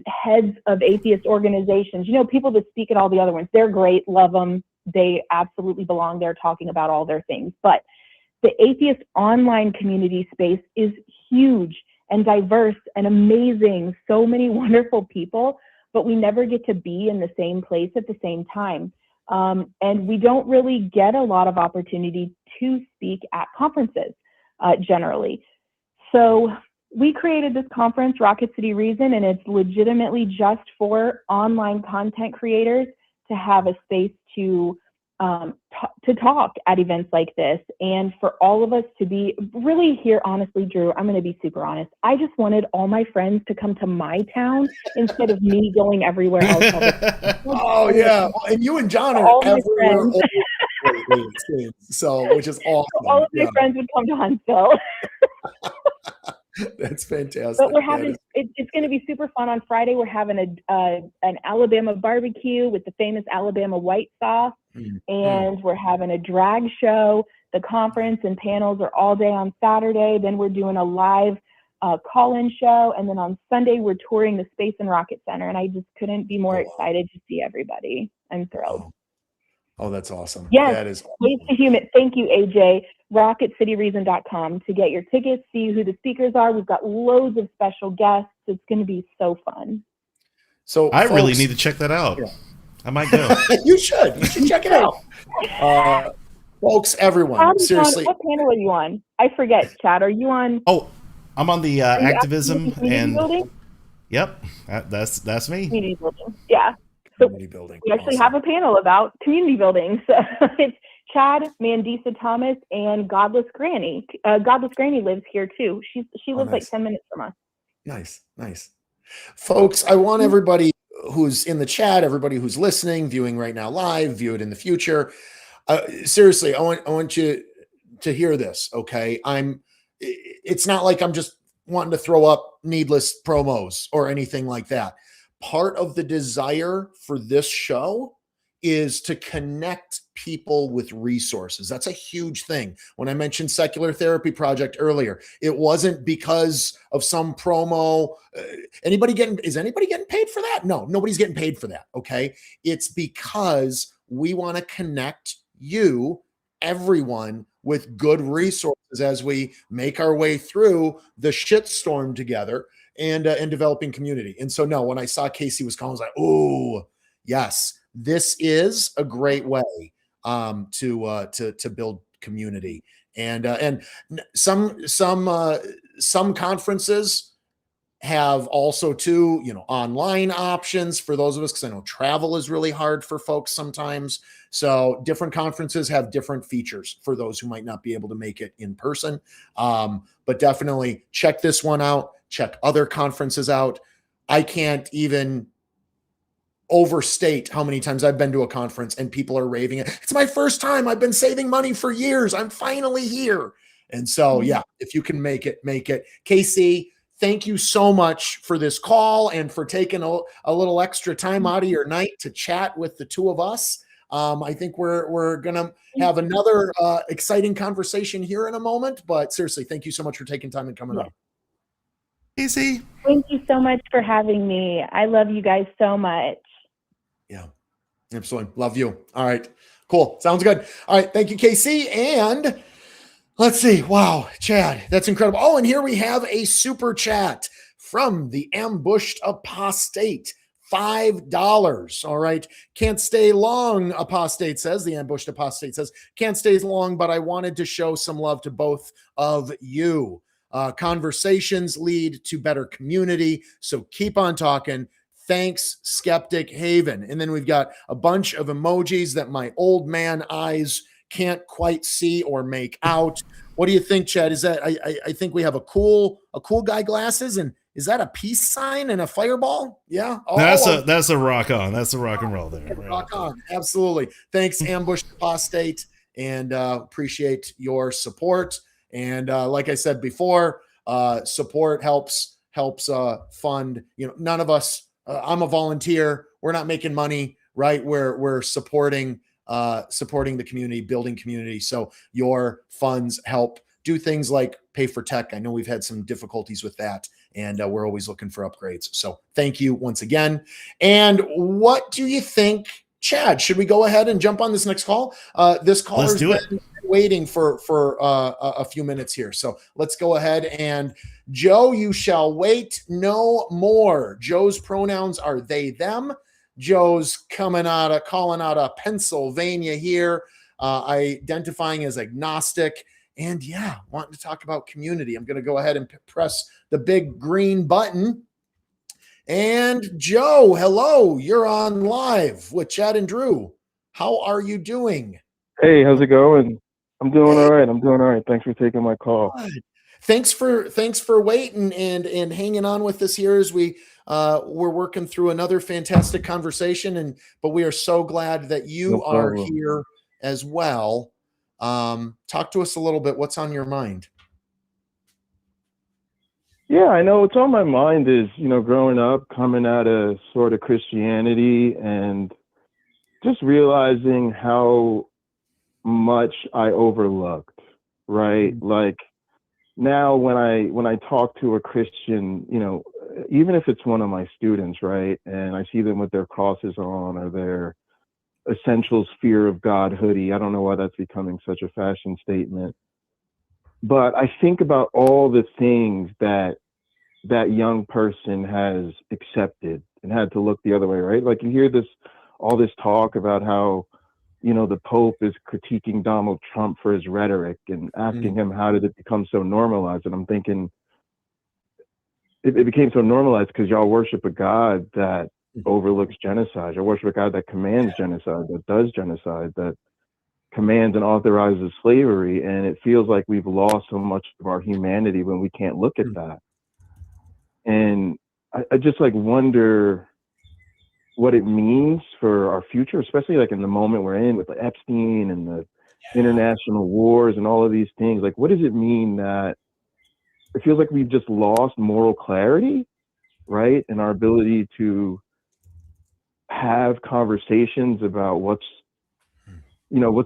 heads of atheist organizations, you know, people that speak at all the other ones. They're great, love them. They absolutely belong there talking about all their things. But the atheist online community space is huge and diverse and amazing. So many wonderful people, but we never get to be in the same place at the same time. And we don't really get a lot of opportunity to speak at conferences generally. So we created this conference, Rocket City Reason, and it's legitimately just for online content creators to have a space to talk at events like this, and for all of us to be really here. Honestly, Drew, I'm going to be super honest. I just wanted all my friends to come to my town instead of me going everywhere else. Oh yeah, and you and John are all my everywhere. friends. So, which is awesome. So all of my friends would come to Huntsville. That's fantastic. But we're having it's going to be super fun. On Friday, we're having an Alabama barbecue with the famous Alabama white sauce, and we're having a drag show. The conference and panels are all day on Saturday. Then we're doing a live call-in show, and then on Sunday we're touring the Space and Rocket Center. And I just couldn't be more excited to see everybody. I'm thrilled. Oh, that's awesome. Yes, that is Ways to Human. Thank you, AJ. RocketCityReason.com to get your tickets, see who the speakers are. We've got loads of special guests. It's going to be so fun. So I really need to check that out. Yeah. I might go. You should check it out. Folks, everyone, seriously. What panel are you on? I forget, Chad. Are you on? Oh, I'm on the activism and building? Yep, that's me. Community building. Yeah. So community building. We actually have a panel about community building. So it's Chad, Mandisa Thomas, and Godless Granny. Godless Granny lives here too. She lives nice. like 10 minutes from us. Nice. Folks, I want everybody who's in the chat, everybody who's listening, viewing right now live, view it in the future. Seriously, I want you to hear this, okay? It's not like I'm just wanting to throw up needless promos or anything like that. Part of the desire for this show is to connect people with resources. That's a huge thing. When I mentioned Secular Therapy Project earlier, it wasn't because of some promo. Is anybody getting paid for that? No, nobody's getting paid for that. Okay. It's because we want to connect you, everyone, with good resources as we make our way through the shitstorm together and developing community. And so, no, when I saw Casey was calling, I was like, oh, yes, this is a great way to build community. And some conferences have also too, online options for those of us, because I know travel is really hard for folks sometimes. So different conferences have different features for those who might not be able to make it in person. But definitely check this one out. Check other conferences out. I can't even overstate how many times I've been to a conference and people are raving it. It's my first time. I've been saving money for years. I'm finally here. And so, yeah, if you can make it, make it. Casey, thank you so much for this call and for taking a little extra time out of your night to chat with the two of us. I think we're going to have another exciting conversation here in a moment, but seriously, thank you so much for taking time and coming on. Easy. Thank you so much for having me. I love you guys so much. Yeah, absolutely. Love you. All right, cool. Sounds good. All right. Thank you, Casey. And let's see. Wow, Chad, that's incredible. Oh, and here we have a super chat from the Ambushed Apostate. $5. All right. Can't stay long, Apostate says. The Ambushed Apostate says, can't stay long, but I wanted to show some love to both of you. Conversations lead to better community. So keep on talking. Thanks, Skeptic Haven. And then we've got a bunch of emojis that my old man eyes can't quite see or make out. What do you think, Chad? Is that I think we have a cool guy glasses, and is that a peace sign and a fireball? Yeah. That's a rock on. That's a rock and roll there. Rock on. Absolutely. Thanks, Ambushed Apostate, and appreciate your support. And like I said before, support helps fund, none of us, I'm a volunteer. We're not making money, right? We're supporting supporting the community, building community. So your funds help do things like pay for tech. I know we've had some difficulties with that, and we're always looking for upgrades. So thank you once again. And what do you think, Chad? Should we go ahead and jump on this next call? This caller's been waiting for a few minutes here. So let's go ahead. And Joe, you shall wait no more. Joe's pronouns are they, them. Joe's calling out of Pennsylvania here, identifying as agnostic. And yeah, wanting to talk about community. I'm going to go ahead and press the big green button. And Joe, hello. You're on live with Chad and Drew. How are you doing? Hey, how's it going? I'm doing all right. I'm doing all right. Thanks for taking my call. Good. Thanks for waiting and hanging on with us here as we're working through another fantastic conversation. But we are so glad that you are here as well. Talk to us a little bit. What's on your mind? Yeah, I know what's on my mind is, growing up, coming out of sort of Christianity and just realizing how much I overlooked, right? Mm-hmm. Like now when I talk to a Christian, even if it's one of my students, right? And I see them with their crosses on or their Essentials Fear of God hoodie. I don't know why that's becoming such a fashion statement, but I think about all the things that young person has accepted and had to look the other way, right? Like you hear all this talk about how, the Pope is critiquing Donald Trump for his rhetoric and asking him, how did it become so normalized? And I'm thinking it became so normalized because y'all worship a God that overlooks genocide. You worship a God that commands genocide, that does genocide, that commands and authorizes slavery. And it feels like we've lost so much of our humanity when we can't look at that. And I just wonder what it means for our future, especially in the moment we're in with Epstein and the international wars and all of these things. Like, what does it mean that it feels like we've just lost moral clarity, right? And our ability to have conversations about what's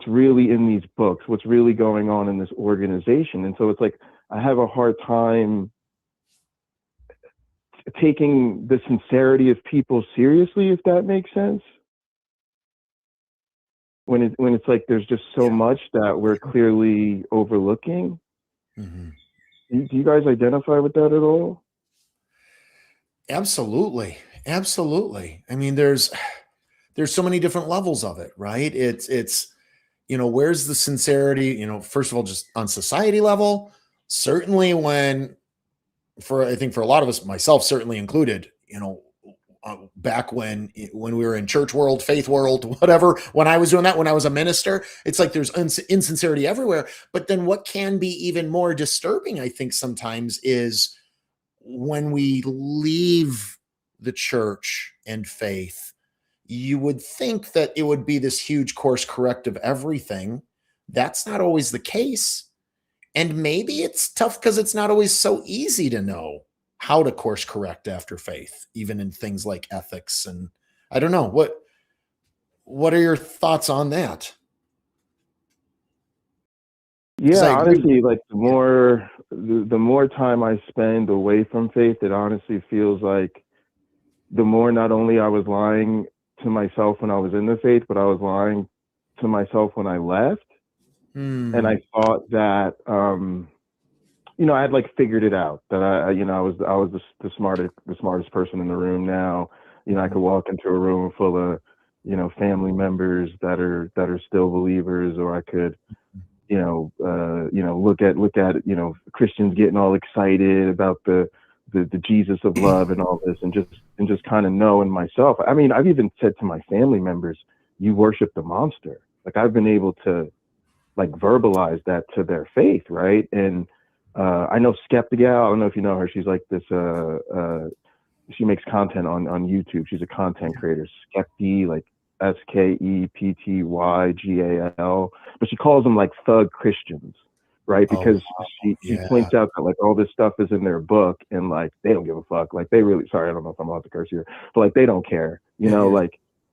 really in these books, what's really going on in this organization. And so it's like, I have a hard time taking the sincerity of people seriously, if that makes sense. When it's like there's just so much that we're clearly overlooking. Mm-hmm. Do you guys identify with that at all? Absolutely. I mean, there's so many different levels of it, right? It's where's the sincerity? First of all, just on society level, certainly I think for a lot of us, myself certainly included, back when we were in church world, faith world, whatever, when I was doing that, when I was a minister, it's like there's insincerity everywhere. But then what can be even more disturbing, I think sometimes, is when we leave the church and faith, you would think that it would be this huge course correct of everything. That's not always the case. And maybe it's tough because it's not always so easy to know how to course correct after faith, even in things like ethics. And I don't know, what are your thoughts on that? Yeah, honestly, the more time I spend away from faith, it honestly feels like the more not only I was lying to myself when I was in the faith, but I was lying to myself when I left. And I thought that, I had figured it out, that I was the smartest person in the room now. I could walk into a room full of, family members that are still believers, or I could, look at, Christians getting all excited about the Jesus of love and all this, and just kind of know in myself. I mean, I've even said to my family members, you worship the monster. I've been able to verbalize that to their faith, right? And I know Skeptic Haven, I don't know if you know her, she's this she makes content on YouTube. She's a content creator. Skepty, SKEPTYGAL, but she calls them thug Christians, right? Because she points out that all this stuff is in their book, and they don't give a fuck. They really, sorry, I don't know if I'm allowed to curse here, but they don't care,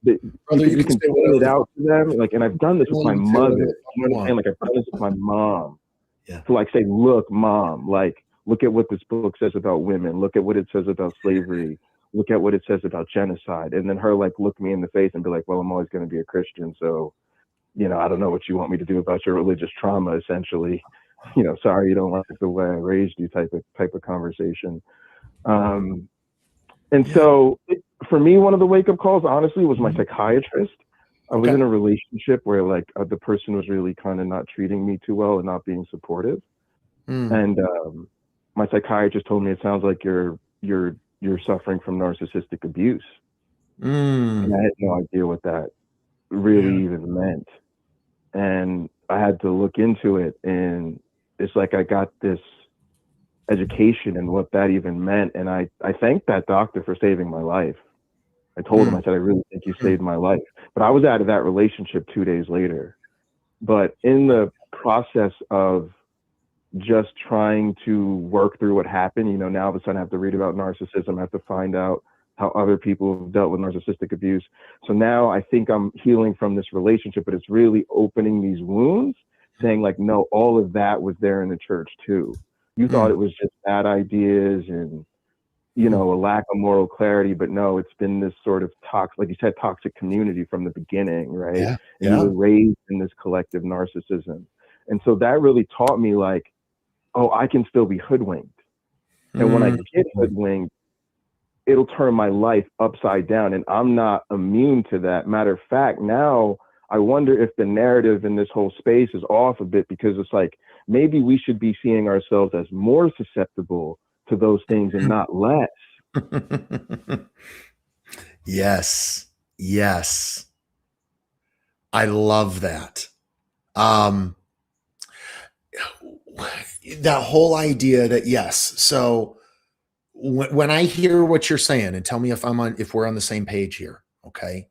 Brother, you can say point it whatever. out to them, like, and I've done this with my mother. You know what I'm saying? Like, I've done this with my mom. Yeah. To like say, look, mom, like, look at what this book says about women. Look at what it says about slavery. Look at what it says about genocide. And then her like look me in the face and be like, well, I'm always going to be a Christian, so I don't know what you want me to do about your religious trauma. Essentially, sorry you don't like the way I raised you, type of conversation. And so for me, one of the wake up calls, honestly, was my psychiatrist. I was in a relationship where like the person was really kind of not treating me too well and not being supportive. And my psychiatrist told me, it sounds like you're suffering from narcissistic abuse. And I had no idea what that really even meant. And I had to look into it, and it's like I got this education and what that even meant. And I thanked that doctor for saving my life. I told him, I said, I really think you saved my life. But I was out of that relationship 2 days later. But in the process of just trying to work through what happened, now all of a sudden I have to read about narcissism. I have to find out how other people have dealt with narcissistic abuse. So now I think I'm healing from this relationship, but it's really opening these wounds, saying like, no, all of that was there in the church too. You thought it was just bad ideas and, a lack of moral clarity, but no, it's been this sort of like you said, toxic community from the beginning, right? Yeah. And you were raised in this collective narcissism. And so that really taught me like, oh, I can still be hoodwinked. And when I get hoodwinked, it'll turn my life upside down, and I'm not immune to that. Matter of fact, now I wonder if the narrative in this whole space is off a bit, because it's like, maybe we should be seeing ourselves as more susceptible to those things and not less. Yes. I love that. That whole idea that, yes. So when I hear what you're saying, and tell me if we're on the same page here. Okay.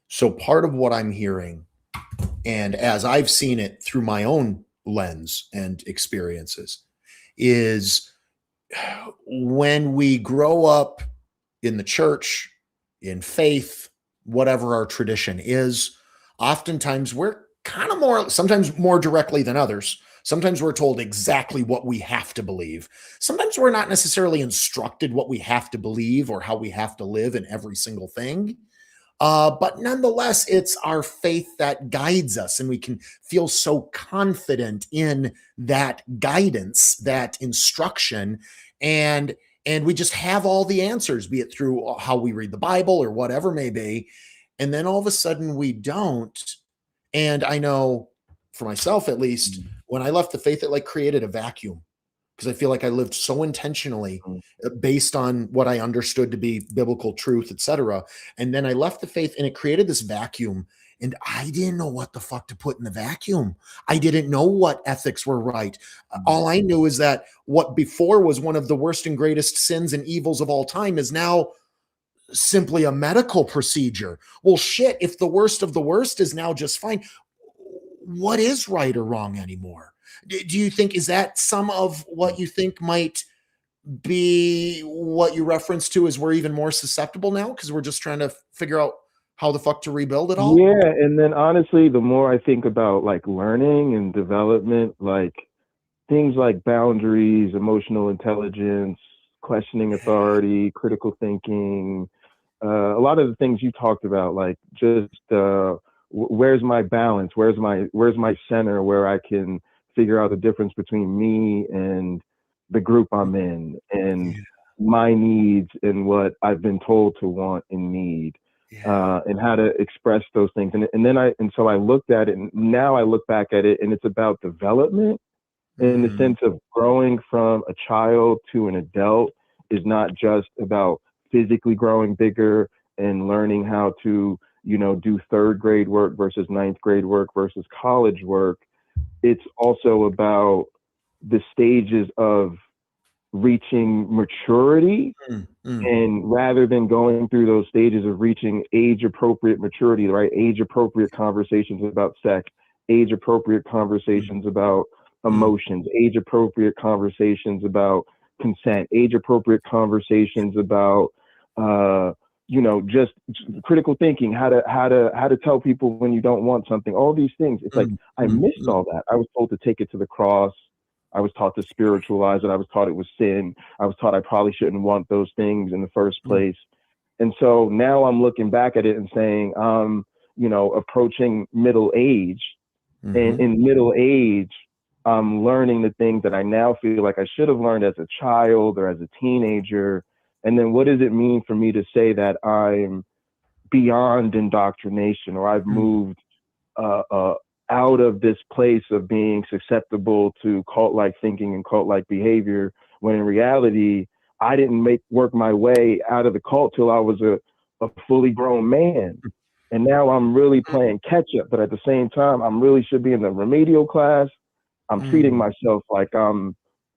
So part of what I'm hearing, and as I've seen it through my own lens and experiences, is when we grow up in the church, in faith, whatever our tradition is, oftentimes we're kind of sometimes more directly than others. Sometimes we're told exactly what we have to believe. Sometimes we're not necessarily instructed what we have to believe or how we have to live in every single thing. But nonetheless, it's our faith that guides us, and we can feel so confident in that guidance, that instruction, and we just have all the answers, be it through how we read the Bible or whatever may be. And then all of a sudden we don't. And I know for myself, at least, when I left the faith, it like created a vacuum, because I feel like I lived so intentionally based on what I understood to be biblical truth, etc. And then I left the faith, and it created this vacuum, and I didn't know what the fuck to put in the vacuum. I didn't know what ethics were right. All I knew is that what before was one of the worst and greatest sins and evils of all time is now simply a medical procedure. Well, shit, if the worst of the worst is now just fine, what is right or wrong anymore? Do you think, is that some of what you think might be what you reference to as we're even more susceptible now because we're just trying to figure out how the fuck to rebuild it all? Yeah, and then honestly, the more I think about like learning and development, like things like boundaries, emotional intelligence, questioning authority, critical thinking, a lot of the things you talked about, like just where's my balance, where's my center, where I can figure out the difference between me and the group I'm in, and my needs and what I've been told to want and need, and how to express those things. And so I looked at it, and now I look back at it, and it's about development in the sense of growing from a child to an adult is not just about physically growing bigger and learning how to, do third grade work versus ninth grade work versus college work. It's also about the stages of reaching maturity. And rather than going through those stages of reaching age appropriate maturity, right? Age appropriate conversations about sex, age appropriate conversations about emotions, age appropriate conversations about consent, age appropriate conversations about just critical thinking, how to tell people when you don't want something, all these things. It's like I missed all that. I was told to take it to the cross. I was taught to spiritualize it. I was taught it was sin. I was taught I probably shouldn't want those things in the first place. And so now I'm looking back at it and saying, approaching middle age. And in middle age, I'm learning the things that I now feel like I should have learned as a child or as a teenager. And then what does it mean for me to say that I'm beyond indoctrination, or I've moved out of this place of being susceptible to cult-like thinking and cult-like behavior, when in reality, I didn't work my way out of the cult till I was a fully grown man. And now I'm really playing catch up, but at the same time, I'm really should be in the remedial class. I'm treating myself like I'm,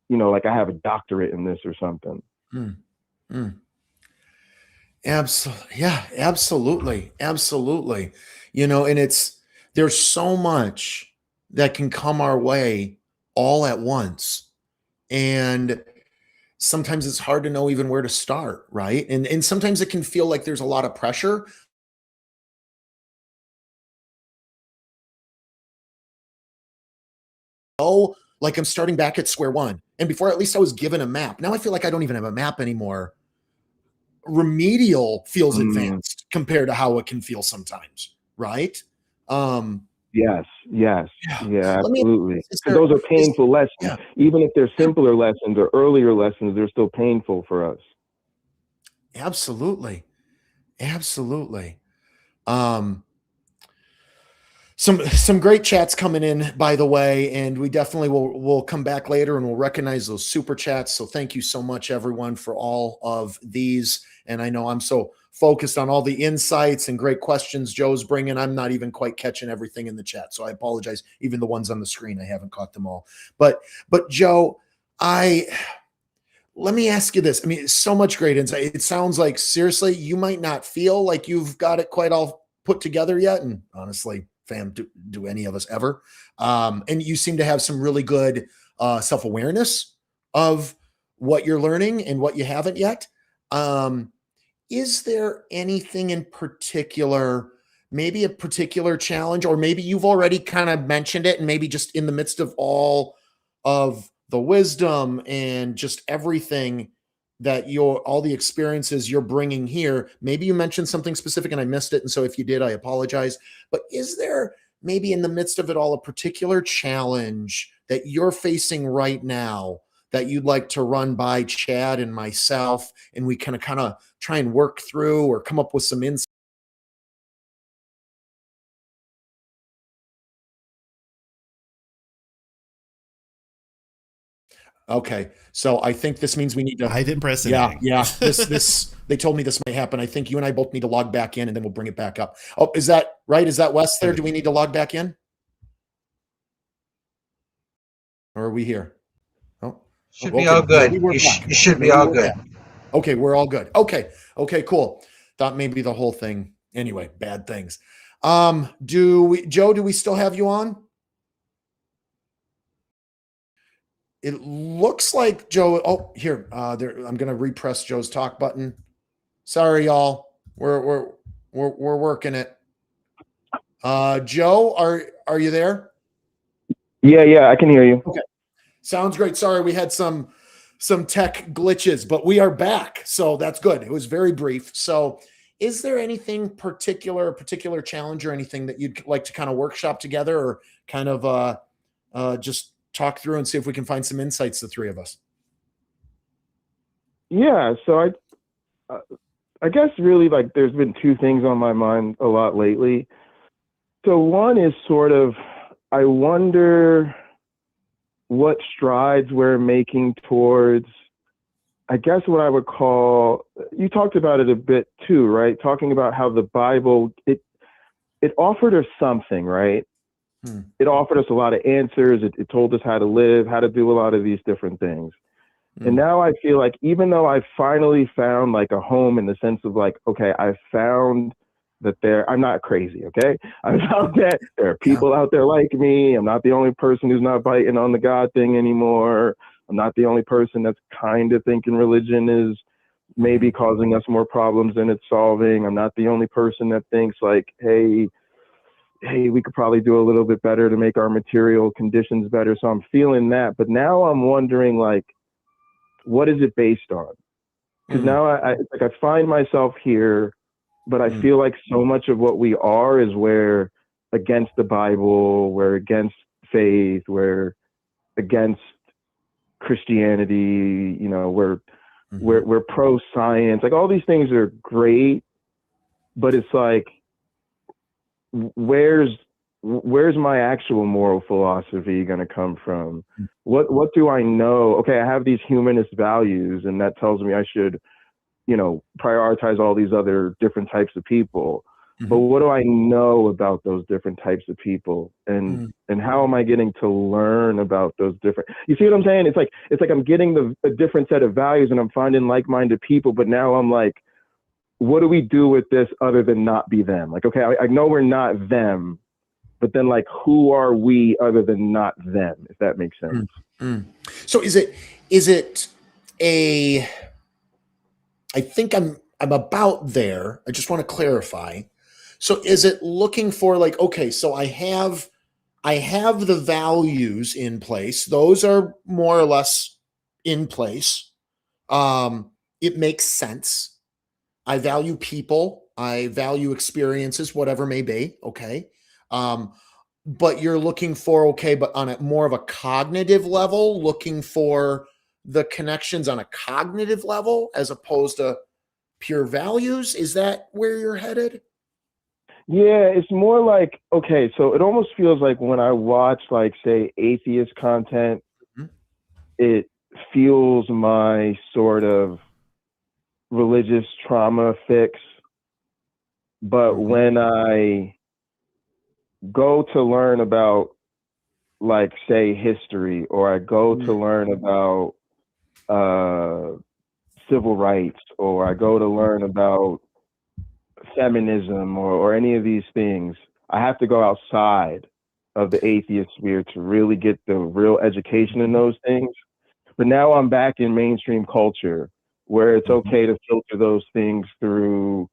like I have a doctorate in this or something. Absolutely. Yeah, absolutely. Absolutely. And there's so much that can come our way all at once. And sometimes it's hard to know even where to start, right? And sometimes it can feel like there's a lot of pressure. Oh, like I'm starting back at square one. And before, at least I was given a map. Now I feel like I don't even have a map anymore. Remedial feels advanced compared to how it can feel sometimes, right? Yes, yeah, absolutely. Those are painful lessons. Even if they're simpler lessons or earlier lessons, they're still painful for us. Absolutely. Some great chats coming in, by the way, and we definitely will come back later and we'll recognize those super chats. So thank you so much, everyone, for all of these. And I know I'm so focused on all the insights and great questions Joe's bringing. I'm not even quite catching everything in the chat, so I apologize. Even the ones on the screen, I haven't caught them all. But Joe, let me ask you this. I mean, so much great insight. It sounds like, seriously, you might not feel like you've got it quite all put together yet. And honestly, fam, do any of us ever? And you seem to have some really good self-awareness of what you're learning and what you haven't yet. Is there anything in particular, maybe a particular challenge, or maybe you've already kind of mentioned it, and maybe just in the midst of all of the wisdom and just everything that all the experiences you're bringing here, maybe you mentioned something specific and I missed it. And so if you did, I apologize. But is there maybe in the midst of it all a particular challenge that you're facing right now that you'd like to run by Chad and myself, and we kind of try and work through or come up with some insights? Okay, so I think this means we need to. I didn't press anything. Yeah. This they told me this might happen. I think you and I both need to log back in, and then we'll bring it back up. Oh, is that right? Is that Wes there? Do we need to log back in, or are we here? Oh, should be all good. You should be all good. Okay, we're all good. Okay, cool. Thought maybe the whole thing. Anyway, bad things. Joe, do we still have you on? It looks like Joe. Oh, here. There. I'm gonna repress Joe's talk button. Sorry, y'all. We're working it. Joe, are you there? Yeah, I can hear you. Okay, sounds great. Sorry, we had some tech glitches, but we are back, so that's good. It was very brief. So, is there anything particular challenge or anything that you'd like to kind of workshop together, or kind of just talk through and see if we can find some insights, the three of us? Yeah, so I guess really, like, there's been two things on my mind a lot lately. So one is sort of, I wonder what strides we're making towards, I guess, what I would call, you talked about it a bit too, right? Talking about how the Bible, it offered us something, right? It offered us a lot of answers. It told us how to live, how to do a lot of these different things. And now I feel like, even though I finally found like a home, in the sense of like, okay, I found that I'm not crazy, okay? I found that there are people out there like me. I'm not the only person who's not biting on the God thing anymore. I'm not the only person that's kind of thinking religion is, maybe causing us more problems than it's solving. I'm not the only person that thinks like, hey, we could probably do a little bit better to make our material conditions better. So I'm feeling that. But now I'm wondering, like, what is it based on? Because now I find myself here, but I feel like so much of what we are is we're against the Bible, we're against faith, we're against Christianity, you know, we're pro science. Like, all these things are great, but it's like, where's my actual moral philosophy going to come from? What do I know? Okay, I have these humanist values, and that tells me I should, you know, prioritize all these other different types of people. But what do I know about those different types of people, and how am I getting to learn about those different? You see what I'm saying? It's like I'm getting a different set of values, and I'm finding like-minded people. But now I'm like, what do we do with this other than not be them? Like, okay, I know we're not them, but then, like, who are we other than not them? If that makes sense. So is it a? I think I'm about there. I just want to clarify. So is it looking for, like, okay, so I have the values in place. Those are more or less in place. It makes sense. I value people. I value experiences, whatever may be. Okay. But you're looking for, okay, but on a more of a cognitive level, looking for the connections on a cognitive level as opposed to pure values. Is that where you're headed? Yeah, it's more like, okay, so it almost feels like when I watch, like, say, atheist content, it fuels my sort of religious trauma fix. But when I go to learn about, like, say, history, or I go to learn about civil rights, or I go to learn about feminism, or any of these things, I have to go outside of the atheist sphere to really get the real education in those things. But now I'm back in mainstream culture, where it's okay to filter those things through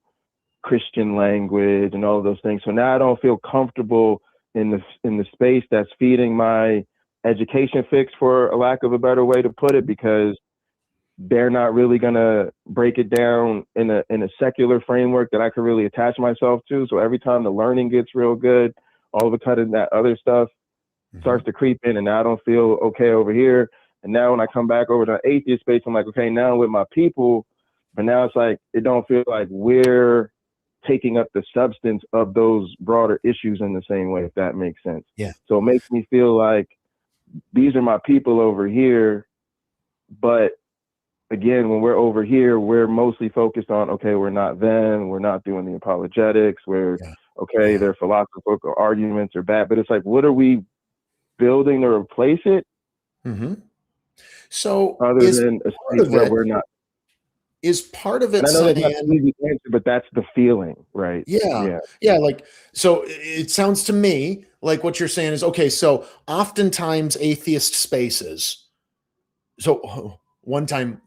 Christian language and all of those things. So now I don't feel comfortable in the space that's feeding my education fix, for a lack of a better way to put it, because they're not really gonna break it down in a secular framework that I could really attach myself to. So every time the learning gets real good, all of a sudden that other stuff starts to creep in, and now I don't feel okay over here. And now when I come back over to atheist space, I'm like, okay, now I'm with my people, but now it's like, it don't feel like we're taking up the substance of those broader issues in the same way, if that makes sense. Yeah. So it makes me feel like these are my people over here, but again, when we're over here, we're mostly focused on, okay, we're not them, we're not doing the apologetics, their philosophical arguments are bad, but it's like, what are we building to replace it? So other than a space where we're not. Is part of it, and I know that's not an easy answer, but that's the feeling, right? Yeah. Like, so it sounds to me like what you're saying is, okay, so oftentimes atheist spaces. So one time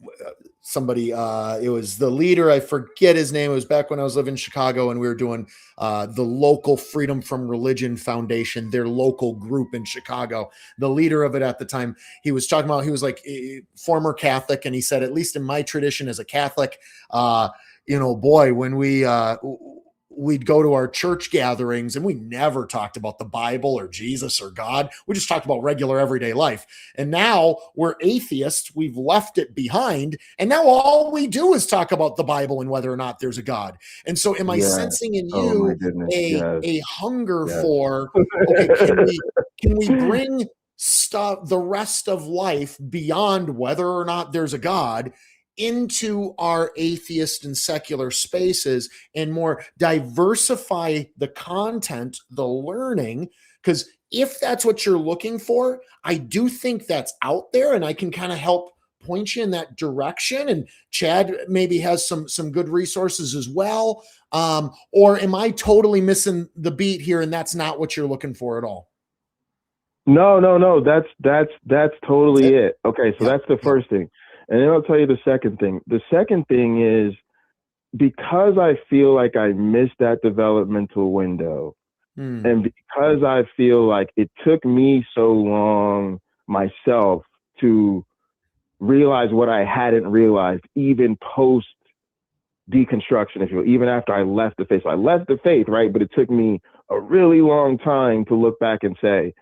somebody, it was the leader, I forget his name. It was back when I was living in Chicago, and we were doing the local Freedom from Religion Foundation, their local group in Chicago. The leader of it at the time, he was talking about, he was like a former Catholic. And he said, at least in my tradition as a Catholic, boy, when we'd go to our church gatherings, and we never talked about the Bible or Jesus or God. We just talked about regular everyday life. And now we're atheists. We've left it behind. And now all we do is talk about the Bible and whether or not there's a God. And so am I sensing in you a hunger for, okay, can we bring stuff, the rest of life beyond whether or not there's a God, into our atheist and secular spaces, and more diversify the content, the learning? Because if that's what you're looking for, I do think that's out there, and I can kind of help point you in that direction. And Chad maybe has some good resources as well. Or am I totally missing the beat here, and that's not what you're looking for at all? No. That's totally it. Okay, so that's the first thing. And then I'll tell you the second thing. The second thing is, because I feel like I missed that developmental window, and because I feel like it took me so long myself to realize what I hadn't realized, even post deconstruction, if you will, even after I left the faith. So I left the faith, right? But it took me a really long time to look back and say,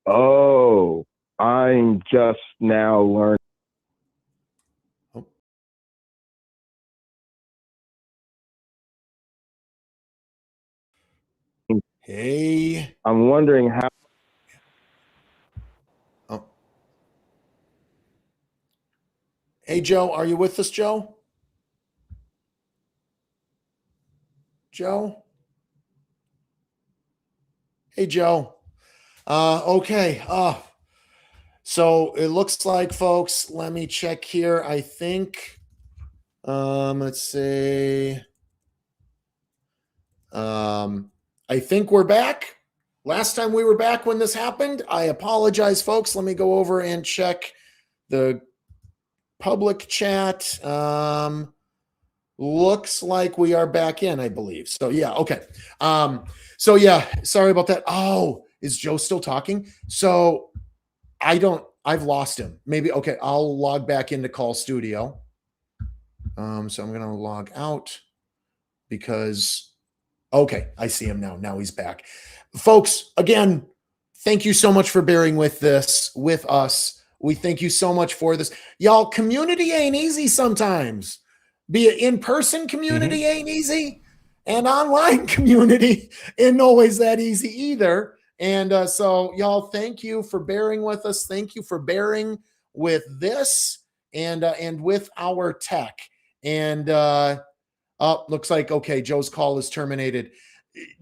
oh, I'm just now learning. Hey. I'm wondering how. Oh. Hey, Joe, are you with us, Joe? Joe? Hey, Joe. Okay. So it looks like, folks, let me check here. I think, let's see. I think we're back. Last time we were back when this happened. I apologize, folks. Let me go over and check the public chat. Looks like we are back in, I believe. So yeah, okay. So yeah, sorry about that. Oh, is Joe still talking? So I've lost him. Maybe, okay, I'll log back into Call Studio. So I'm gonna log out because, okay, I see him now. Now he's back. Folks, again, thank you so much for bearing with this with us. We thank you so much for this. Y'all, community ain't easy sometimes. Be it in-person community ain't easy, and online community isn't always that easy either. And so y'all, thank you for bearing with us. Thank you for bearing with this and with our tech. And looks like, okay, Joe's call is terminated.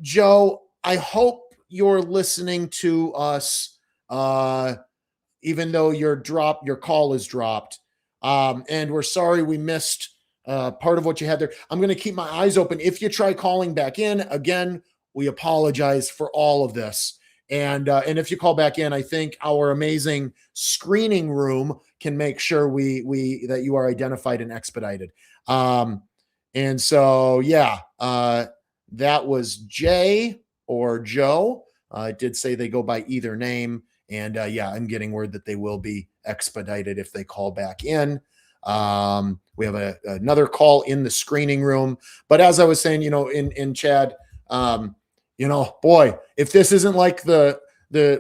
Joe, I hope you're listening to us, even though your call is dropped. And we're sorry we missed part of what you had there. I'm going to keep my eyes open. If you try calling back in, again, we apologize for all of this. And if you call back in, I think our amazing screening room can make sure that you are identified and expedited. And so, yeah, that was Jay or Joe. It did say they go by either name. And yeah, I'm getting word that they will be expedited if they call back in. We have another call in the screening room. But as I was saying, in Chad, boy, if this isn't like the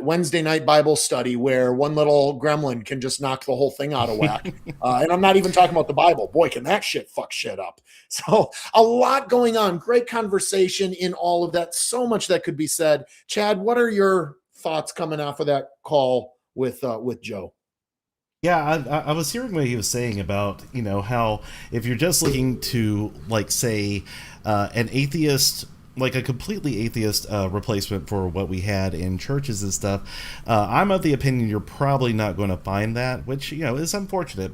Wednesday night Bible study where one little gremlin can just knock the whole thing out of whack. And I'm not even talking about the Bible. Boy, can that shit fuck shit up. So a lot going on. Great conversation in all of that. So much that could be said. Chad, what are your thoughts coming off of that call with Joe? Yeah, I was hearing what he was saying about, how if you're just looking to, like, say, an atheist, like a completely atheist replacement for what we had in churches and stuff, I'm of the opinion you're probably not going to find that, which, is unfortunate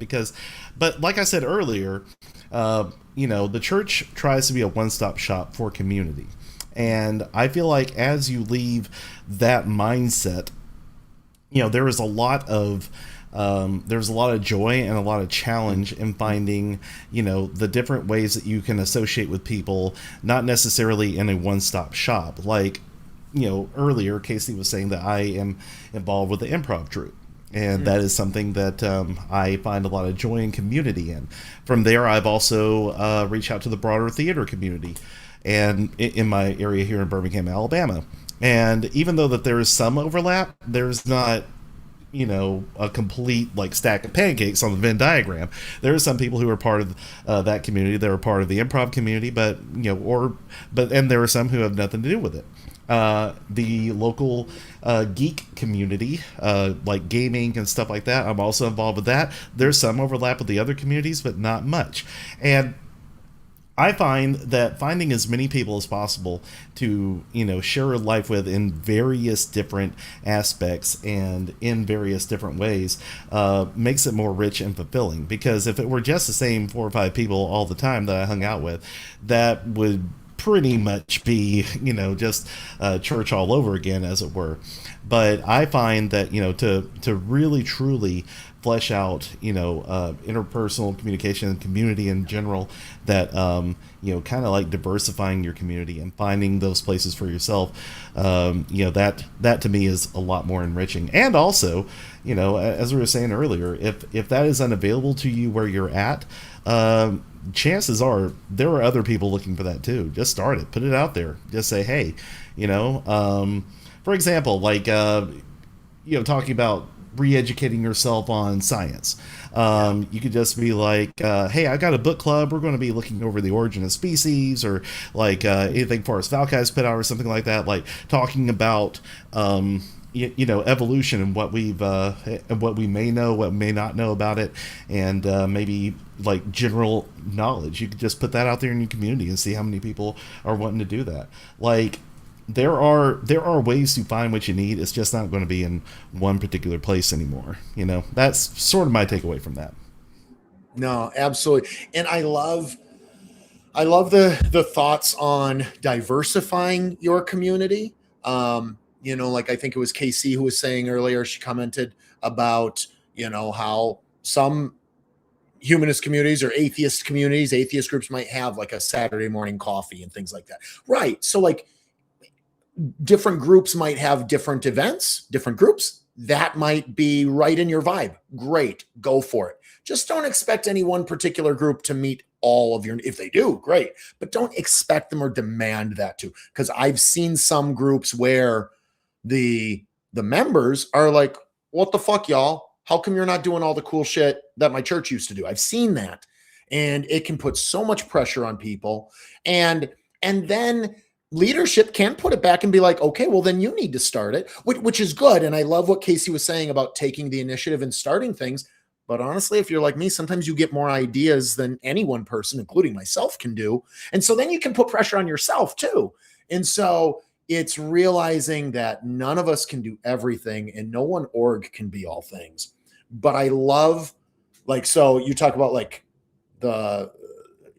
but like I said earlier, the church tries to be a one-stop shop for community. And I feel like as you leave that mindset, there is a lot of there's a lot of joy and a lot of challenge in finding, the different ways that you can associate with people, not necessarily in a one-stop shop. Like, earlier Casey was saying that I am involved with the improv troupe. And that is something that I find a lot of joy and community in. From there, I've also reached out to the broader theater community and in my area here in Birmingham, Alabama. And even though that there is some overlap, there's not a complete stack of pancakes on the Venn diagram. There are some people who are part of that community. They're part of the improv community, but there are some who have nothing to do with it. The local geek community, like gaming and stuff like that, I'm also involved with that. There's some overlap with the other communities, but not much. And I find that finding as many people as possible to, share a life with in various different aspects and in various different ways makes it more rich and fulfilling. Because if it were just the same 4 or 5 people all the time that I hung out with, that would pretty much be, just church all over again, as it were. But I find that, to really truly flesh out, interpersonal communication and community in general, that, kind of like diversifying your community and finding those places for yourself, that to me is a lot more enriching. And also, as we were saying earlier, if that is unavailable to you where you're at, chances are there are other people looking for that too. Just start it, put it out there. Just say, hey, for example, like, talking about re-educating yourself on science. You could just be like, hey, I got a book club. We're going to be looking over the origin of species, or like anything Forrest Falkey's put out or something like that, like talking about evolution and what we may know, what we may not know about it, and maybe like general knowledge. You could just put that out there in your community and see how many people are wanting to do that. Like, there are ways to find what you need. It's just not going to be in one particular place anymore. That's sort of my takeaway from that. No, absolutely. And I love the thoughts on diversifying your community. Like I think it was Casey who was saying earlier, she commented about, how some humanist communities or atheist groups might have like a Saturday morning coffee and things like that. Right. So like, different groups might have different events, different groups that might be right in your vibe. Great. Go for it. Just don't expect any one particular group to meet all of your, if they do, great, but don't expect them or demand that too. Cause I've seen some groups where the members are like, what the fuck, y'all? How come you're not doing all the cool shit that my church used to do? I've seen that. And it can put so much pressure on people. And then leadership can put it back and be like, okay, well, then you need to start it, which is good. And I love what Casey was saying about taking the initiative and starting things. But honestly, if you're like me, sometimes you get more ideas than any one person, including myself, can do. And so then you can put pressure on yourself too. And so it's realizing that none of us can do everything and no one org can be all things. But I love, like, so you talk about like the,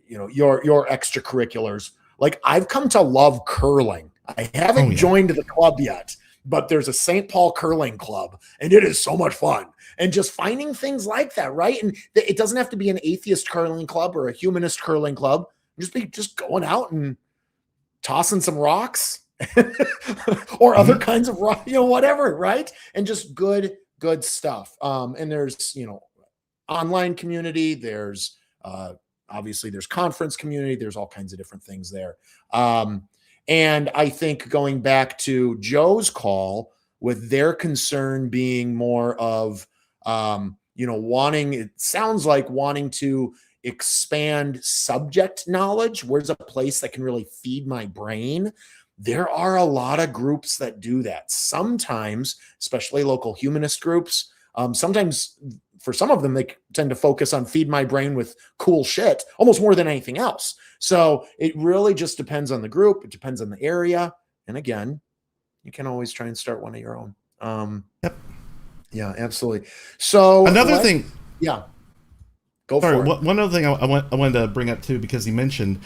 your extracurriculars. Like, I've come to love curling. I haven't joined the club yet, but there's a St. Paul curling club, and it is so much fun. And just finding things like that, right? And it doesn't have to be an atheist curling club or a humanist curling club. Just going out and tossing some rocks or other kinds of rock, whatever, right? And just good stuff. And there's, online community. There's obviously there's conference community. There's all kinds of different things there. And I think going back to Joe's call with their concern being more of, it sounds like wanting to expand subject knowledge. Where's a place that can really feed my brain? There are a lot of groups that do that. Sometimes, especially local humanist groups, sometimes for some of them, they tend to focus on feed my brain with cool shit almost more than anything else. So it really just depends on the group. It depends on the area. And again, you can always try and start one of your own. Yep. Yeah, absolutely. So another thing. Yeah. Go for it. One other thing I wanted to bring up too, because he mentioned,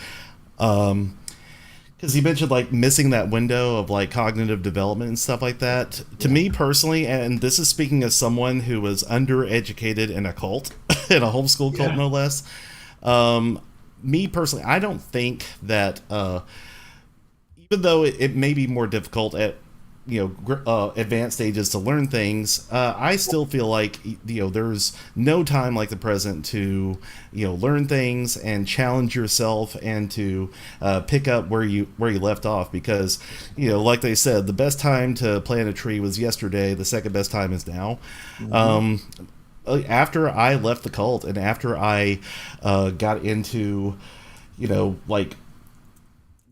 like missing that window of like cognitive development and stuff like that. To me personally, and this is speaking as someone who was undereducated in a cult, in a homeschool cult, no less. Me personally, I don't think that, even though it may be more difficult at, advanced stages to learn things, I still feel like, there's no time like the present to, learn things and challenge yourself and to pick up where you left off, because, like they said, the best time to plant a tree was yesterday. The second best time is now. Mm-hmm. After I left the cult and after I got into, like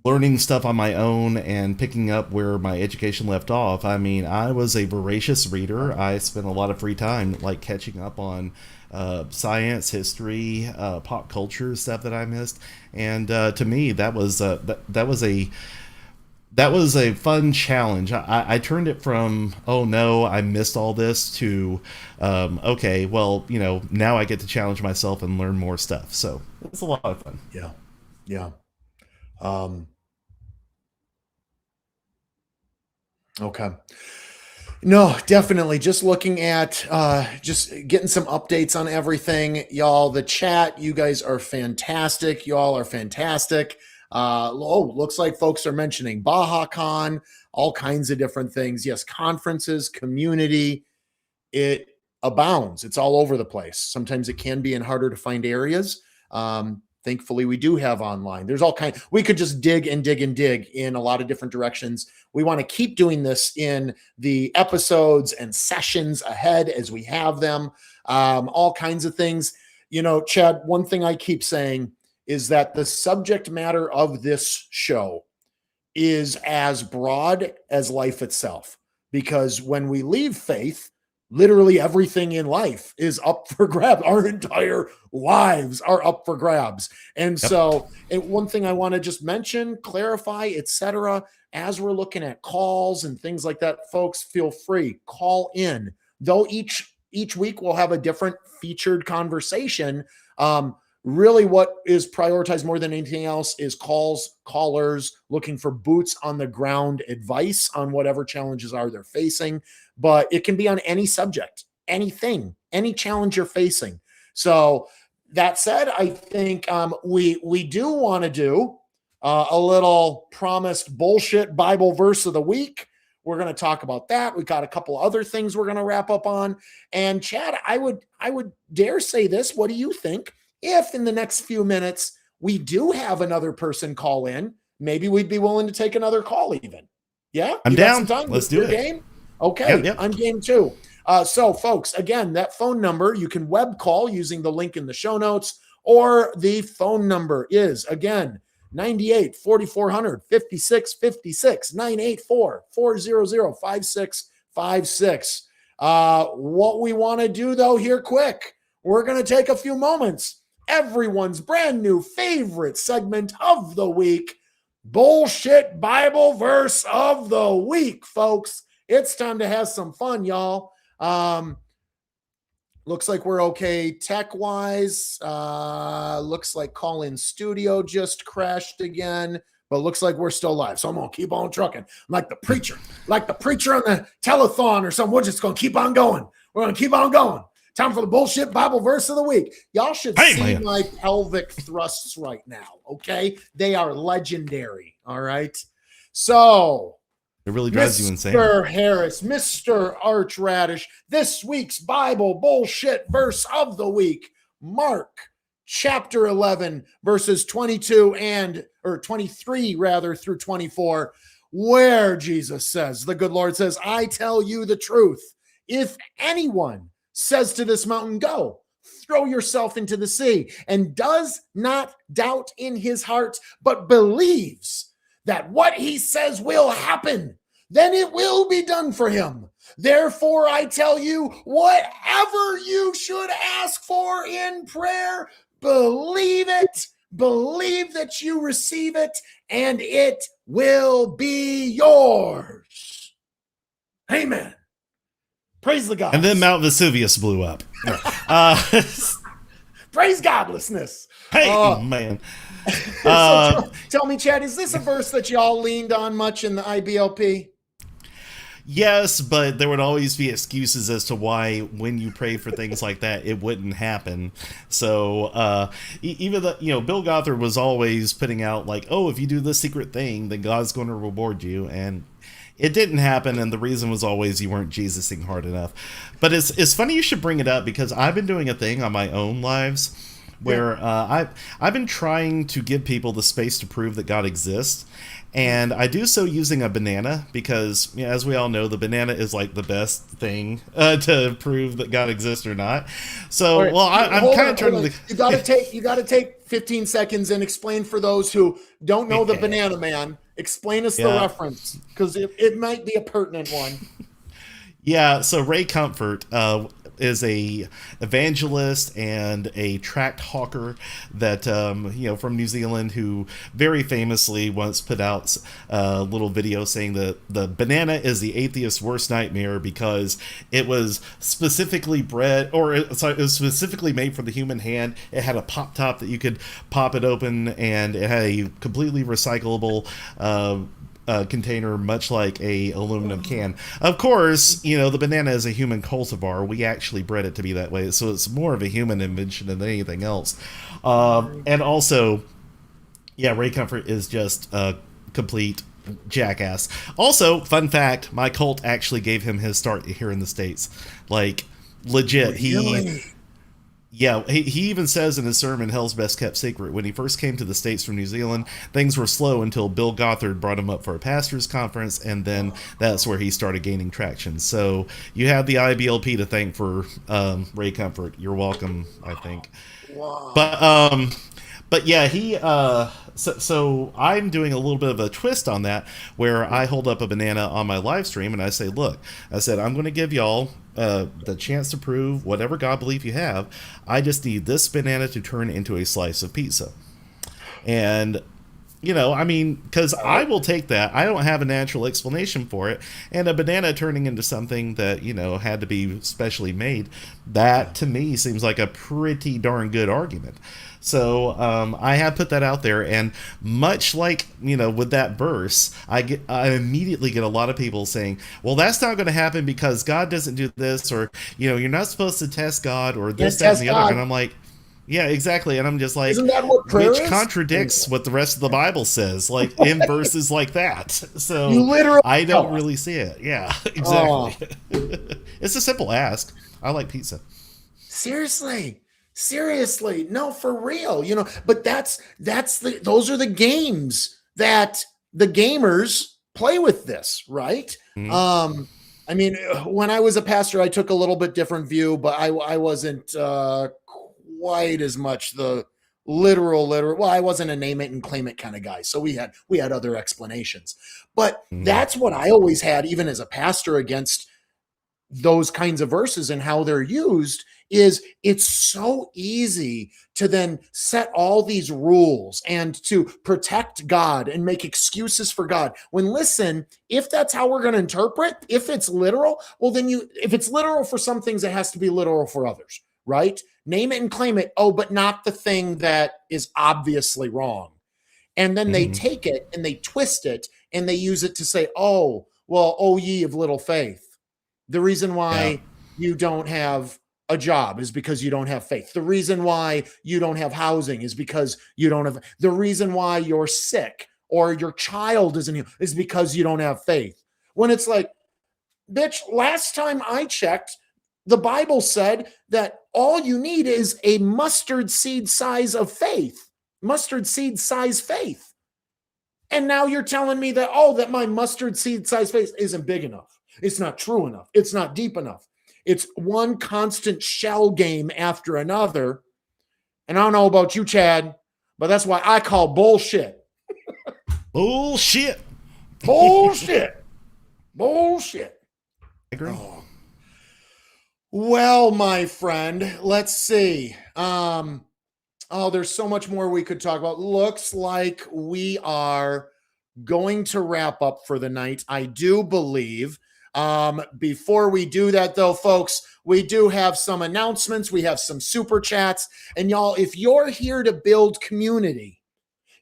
learning stuff on my own and picking up where my education left off, I mean, I was a voracious reader. I spent a lot of free time like catching up on science, history, pop culture stuff that I missed. And to me, that was a fun challenge. I turned it from, oh no, I missed all this, to okay, well, now I get to challenge myself and learn more stuff. So it's a lot of fun. Yeah. Okay. No, definitely. Just looking at just getting some updates on everything. Y'all, the chat, you guys are fantastic. Y'all are fantastic. Looks like folks are mentioning Baja Con, all kinds of different things. Yes, conferences, community, it abounds. It's all over the place. Sometimes it can be in harder to find areas. Thankfully, we do have online. There's all kinds. We could just dig and dig and dig in a lot of different directions. We want to keep doing this in the episodes and sessions ahead as we have them. All kinds of things. You know, Chad, one thing I keep saying is that the subject matter of this show is as broad as life itself. Because when we leave faith, literally everything in life is up for grabs. Our entire lives are up for grabs. And so one thing I want to just mention, clarify, etc., as we're looking at calls and things like that, folks, feel free, call in. Though each week we'll have a different featured conversation. Really what is prioritized more than anything else is callers looking for boots on the ground advice on whatever challenges are they're facing. But it can be on any subject, anything, any challenge you're facing. So that said, I think we do want to do a little promised bullshit Bible verse of the week. We're going to talk about that. We got a couple other things we're going to wrap up on. And Chad, I would dare say this. What do you think? If in the next few minutes we do have another person call in, maybe we'd be willing to take another call even. Yeah? I'm down. Let's do it. Game? Okay, yep. I'm game too. So folks, again, that phone number, you can web call using the link in the show notes, or the phone number is, again, 98 4400 56 56 984 400 5656. What we want to do though here quick, we're going to take a few moments. Everyone's brand new favorite segment of the week, Bullshit Bible Verse of the Week, folks. It's time to have some fun, y'all. Looks like we're okay tech-wise. Looks like call-in studio just crashed again, but looks like we're still live. So I'm going to keep on trucking. Like the preacher on the telethon or something. We're just going to keep on going. We're going to keep on going. Time for the Bullshit Bible Verse of the Week. Y'all should see my pelvic thrusts right now, okay? They are legendary, all right? So... it really drives you insane. Mr. Harris, Mr. Archradish, this week's Bible bullshit verse of the week, Mark chapter 11, verses 23 through 24, where Jesus says, the good Lord says, I tell you the truth. If anyone says to this mountain, go, throw yourself into the sea, and does not doubt in his heart, but believes that what he says will happen, then it will be done for him. Therefore, I tell you, whatever you should ask for in prayer, believe it, believe that you receive it, and it will be yours. Amen. Praise the God. And then Mount Vesuvius blew up. Praise godlessness. Hey, man. So tell me, Chad, is this a verse that y'all leaned on much in the IBLP? Yes, but there would always be excuses as to why, when you pray for things like that, it wouldn't happen. So even though, Bill Gothard was always putting out like, oh, if you do this secret thing, then God's going to reward you. And it didn't happen, and the reason was always you weren't Jesusing hard enough. But it's funny you should bring it up, because I've been doing a thing on my own lives where I've been trying to give people the space to prove that God exists. And I do so using a banana because, as we all know, the banana is like the best thing to prove that God exists or not. So, right. I'm kind of trying to. You got to take 15 seconds and explain for those who don't know the Banana Man. Explain us the reference, because it might be a pertinent one. Yeah. So Ray Comfort is a evangelist and a tract hawker that from New Zealand, who very famously once put out a little video saying that the banana is the atheist's worst nightmare because it was specifically bred, or it was specifically made for the human hand. It had a pop top that you could pop it open, and it had a completely recyclable container, much like a aluminum can. Of course, the banana is a human cultivar. We actually bred it to be that way, so it's more of a human invention than anything else. And also, yeah, Ray Comfort is just a complete jackass. Also, fun fact, my cult actually gave him his start here in the States. Like, legit. Really? He even says in his sermon, Hell's Best Kept Secret, when he first came to the States from New Zealand, things were slow until Bill Gothard brought him up for a pastor's conference, and then that's where he started gaining traction. So you have the IBLP to thank for Ray Comfort. You're welcome, I think. Wow. But yeah, so I'm doing a little bit of a twist on that, where I hold up a banana on my live stream and I say, look, I said, I'm going to give y'all the chance to prove whatever God belief you have. I just need this banana to turn into a slice of pizza. And, because I will take that. I don't have a natural explanation for it. And a banana turning into something that, had to be specially made, that to me seems like a pretty darn good argument. So I have put that out there, and much like with that verse, I immediately get a lot of people saying, "Well, that's not going to happen because God doesn't do this," or you're not supposed to test God, or this, that, and the other. And I'm like, yeah, exactly. And I'm just like, isn't that what prayer which is? Contradicts what the rest of the Bible says, like in verses like that. So you literally I don't really see it. Yeah, exactly. It's a simple ask. I like pizza. Seriously, no, for real, but those are the games that the gamers play with this, right? Mm-hmm. I mean, when I was a pastor, I took a little bit different view, but I wasn't quite as much the literal. Well, I wasn't a name it and claim it kind of guy. So we had other explanations, but that's what I always had, even as a pastor, against those kinds of verses and how they're used. Is it's so easy to then set all these rules and to protect God and make excuses for God. When listen, if that's how we're going to interpret, if it's literal, well then if it's literal for some things, it has to be literal for others, right? Name it and claim it. Oh, but not the thing that is obviously wrong. And then they take it and they twist it and they use it to say, oh, well, oh ye of little faith. The reason why you don't have a job is because you don't have faith. The reason why you don't have housing is because you don't have. The reason why you're sick or your child isn't here is because you don't have faith. When it's like, bitch, last time I checked, the Bible said that all you need is a mustard seed size of faith. Mustard seed size faith. And now you're telling me that, that my mustard seed size faith isn't big enough. It's not true enough. It's not deep enough. It's one constant shell game after another. And I don't know about you, Chad, but that's why I call bullshit. Bullshit. Bullshit. Bullshit. I agree. Well, my friend, let's see. There's so much more we could talk about. Looks like we are going to wrap up for the night. I do believe. Before we do that, though, folks, we do have some announcements. We have some super chats. And y'all, if you're here to build community,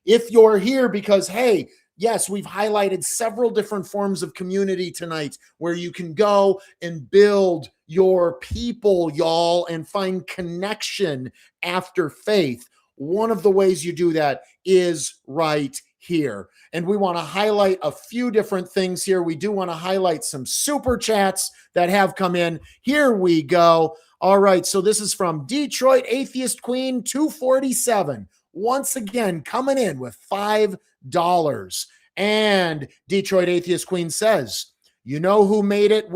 if you're here because, hey, yes, we've highlighted several different forms of community tonight where you can go and build your people, y'all, and find connection after faith. One of the ways you do that is right here. And we want to highlight a few different things here. We do want to highlight some super chats that have come in. Here we go. All right. So this is from Detroit Atheist Queen 247. Once again, coming in with $5. And Detroit Atheist Queen says, you know who made it?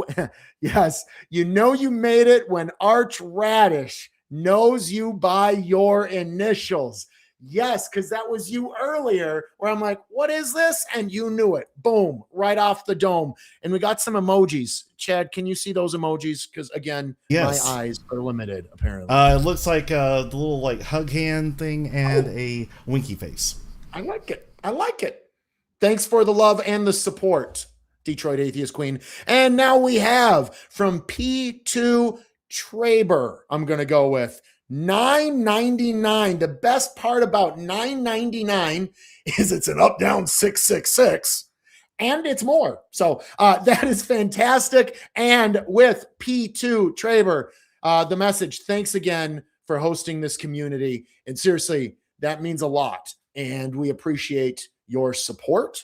Yes. You know you made it when Arch Radish knows you by your initials. Yes, because that was you earlier where I'm like, what is this? And you knew it. Boom, right off the dome. And we got some emojis. Chad, can you see those emojis? Because again, yes. My eyes are limited, apparently. It looks like the little hug hand thing and a winky face. I like it. Thanks for the love and the support, Detroit Atheist Queen. And now we have from P2 Traber, I'm going to go with $9.99. The best part about $9.99 is it's an up-down 666. and it's more. So that is fantastic. And with P2 Traber, the message, thanks again for hosting this community. And seriously, that means a lot. And we appreciate your support.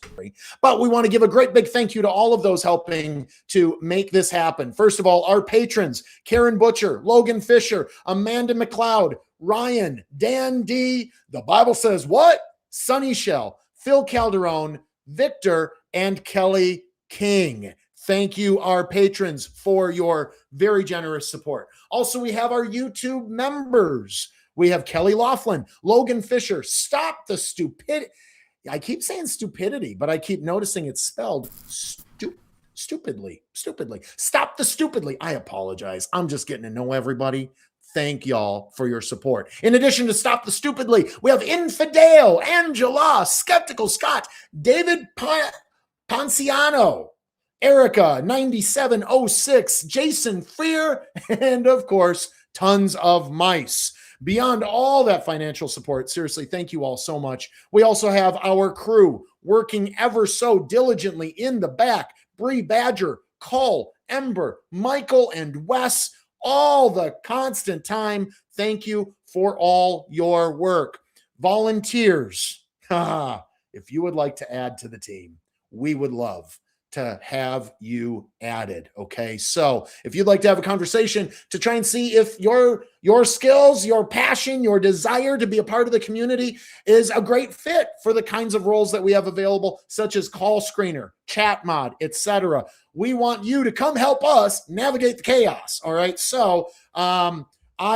But we want to give a great big thank you to all of those helping to make this happen. First of all, our patrons, Karen Butcher, Logan Fisher, Amanda McLeod, Rion, Dan D, The Bible Says What? Sunny Shell, Phil Calderone, Victor, and Kelly King. Thank you, our patrons, for your very generous support. Also, we have our YouTube members. We have Kellie Laughlin, Logan Fisher, Stop the Stupidity. I keep saying stupidity, but I keep noticing it's spelled stupidly. Stop the stupidly. I apologize. I'm just getting to know everybody. Thank y'all for your support. In addition to Stop the Stupidly, we have InfiDale, Angela, Skeptical Scott, David Ponciano, Erica 9706, Jason Freer, and of course, Tons of Mice. Beyond all that financial support, seriously, thank you all so much. We also have our crew working ever so diligently in the back. Bree Badger, Cole, Ember, Michael, and Wes, all the constant time. Thank you for all your work. Volunteers, if you would like to add to the team, we would love to have you added. Okay. So if you'd like to have a conversation to try and see if your skills, your passion, your desire to be a part of the community is a great fit for the kinds of roles that we have available, such as call screener, chat mod, etc. We want you to come help us navigate the chaos. All right. So I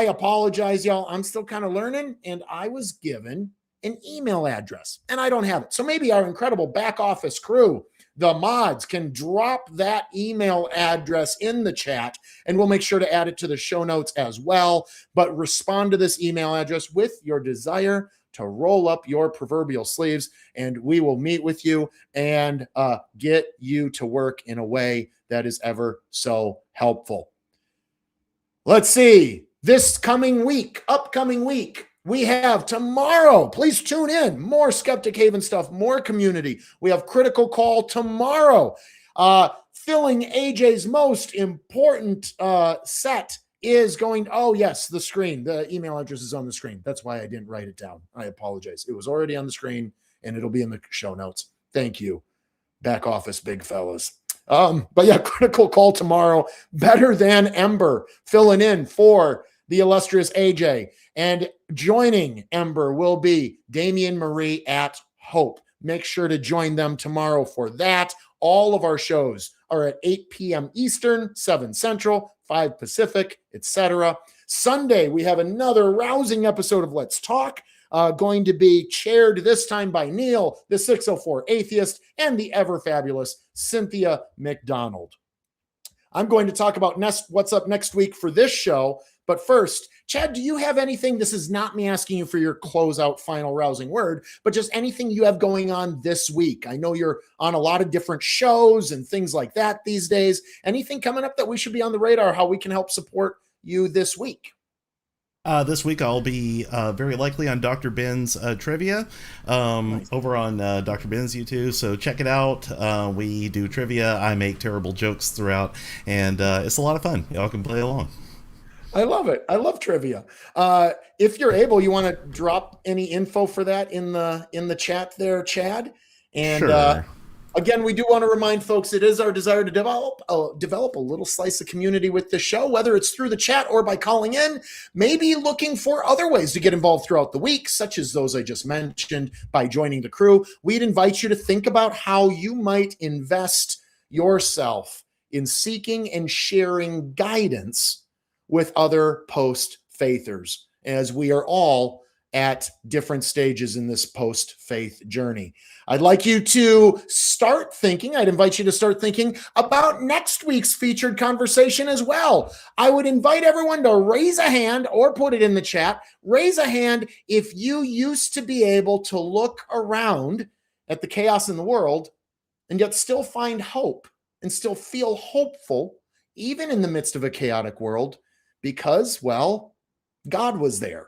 apologize, y'all. I'm still kind of learning, and I was given an email address and I don't have it. So maybe our incredible back office crew, the mods, can drop that email address in the chat, and we'll make sure to add it to the show notes as well. But respond to this email address with your desire to roll up your proverbial sleeves, and we will meet with you and get you to work in a way that is ever so helpful. Let's see. This upcoming week, we have tomorrow. Please tune in. More Skeptic Haven stuff, more community. We have Critical Call tomorrow. Filling AJ's most important set is going. Oh, yes, the screen. The email address is on the screen. That's why I didn't write it down. I apologize. It was already on the screen, and it'll be in the show notes. Thank you, back office big fellas. But yeah, Critical Call tomorrow. Better Than Ember filling in for the illustrious AJ. And joining Ember will be Damian Marie at Hope. Make sure to join them tomorrow for that. All of our shows are at 8 p.m. Eastern, 7 Central, 5 Pacific, etc. Sunday, we have another rousing episode of Let's Talk, going to be chaired this time by Neil, the 604 Atheist, and the ever-fabulous Cynthia McDonald. I'm going to talk about what's up next week for this show. But first, Chad, do you have anything? This is not me asking you for your closeout final rousing word, but just anything you have going on this week. I know you're on a lot of different shows and things like that these days. Anything coming up that we should be on the radar, how we can help support you this week? This week I'll be very likely on Dr. Ben's trivia Nice. over on Dr. Ben's YouTube. So check it out. We do trivia. I make terrible jokes throughout, and it's a lot of fun. Y'all can play along. I love it. I love trivia. If you're able, you want to drop any info for that in the chat there, Chad. And Sure. again, we do want to remind folks, it is our desire to develop a little slice of community with the show, whether it's through the chat or by calling in, maybe looking for other ways to get involved throughout the week, such as those I just mentioned, by joining the crew. We'd invite you to think about how you might invest yourself in seeking and sharing guidance with other post-faithers, as we are all at different stages in this post-faith journey. I'd like you to start thinking, I'd invite you to start thinking about next week's featured conversation as well. I would invite everyone to raise a hand or put it in the chat. Raise a hand if you used to be able to look around at the chaos in the world and yet still find hope and still feel hopeful, even in the midst of a chaotic world, because, well, God was there.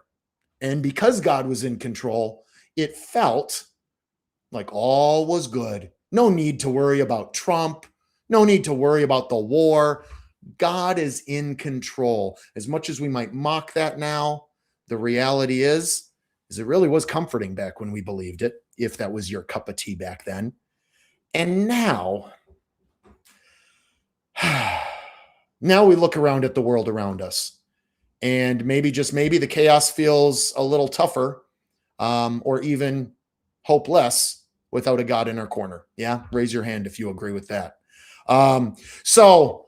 And because God was in control, it felt like all was good No need to worry about Trump. No need to worry about the war. God is in control. As much as we might mock that now, the reality is it really was comforting back when we believed it, if that was your cup of tea back then. And now we look around at the world around us, and maybe, just maybe, the chaos feels a little tougher, or even hopeless without a God in our corner. Yeah, raise your hand if you agree with that. So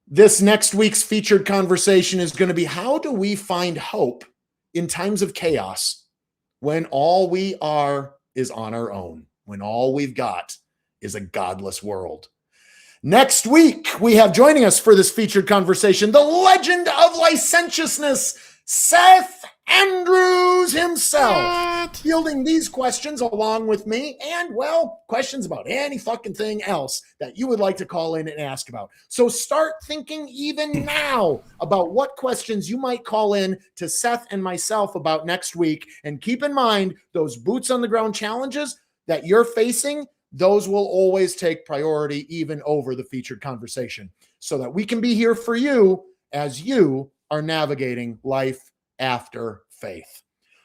this next week's featured conversation is going to be, how do we find hope in times of chaos when all we are is on our own, when all we've got is a godless world? Next week, we have joining us for this featured conversation, the legend of licentiousness, Seth Andrews himself, fielding these questions along with me, and, well, questions about any fucking thing else that you would like to call in and ask about. So start thinking even now about what questions you might call in to Seth and myself about next week. And keep in mind, those boots on the ground challenges that you're facing, those will always take priority even over the featured conversation, so that we can be here for you as you are navigating life after faith.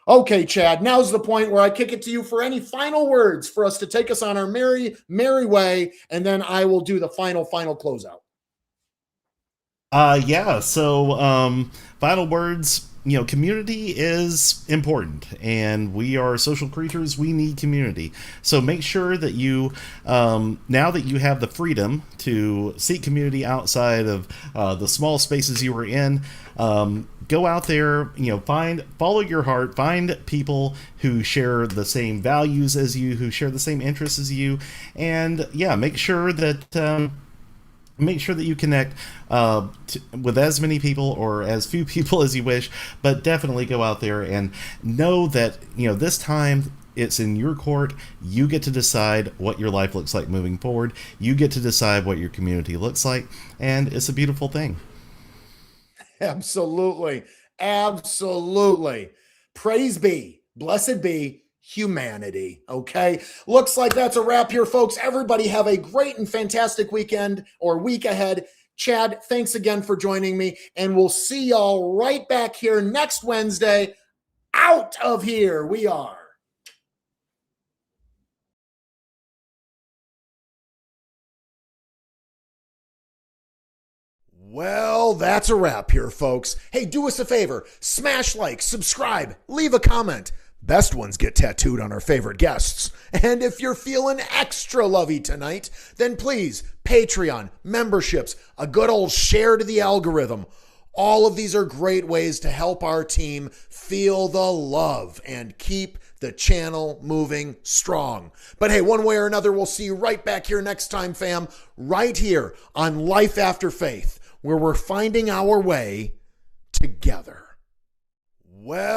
Okay, Chad, now's the point where I kick it to you for any final words for us to take us on our merry, merry way, and then I will do the final closeout. So final words. Community is important, and we are social creatures. We need community. So make sure that you, now that you have the freedom to seek community outside of the small spaces you were in, go out there, follow your heart, find people who share the same values as you, who share the same interests as you, and make sure that you connect with as many people or as few people as you wish, but definitely go out there and know that, this time it's in your court. You get to decide what your life looks like moving forward. You get to decide what your community looks like, and it's a beautiful thing. Absolutely. Absolutely. Praise be, blessed be humanity. Okay. Looks like that's a wrap here, folks. Everybody have a great and fantastic weekend or week ahead. Chad, thanks again for joining me, and we'll see y'all right back here next Wednesday. Out of here we are. Well, that's a wrap here, folks. Hey, do us a favor. Smash like, subscribe, leave a comment. Best ones get tattooed on our favorite guests. And if you're feeling extra lovey tonight, then please, Patreon, memberships, a good old share to the algorithm. All of these are great ways to help our team feel the love and keep the channel moving strong. But hey, one way or another, we'll see you right back here next time, fam, right here on Life After Faith, where we're finding our way together. Well,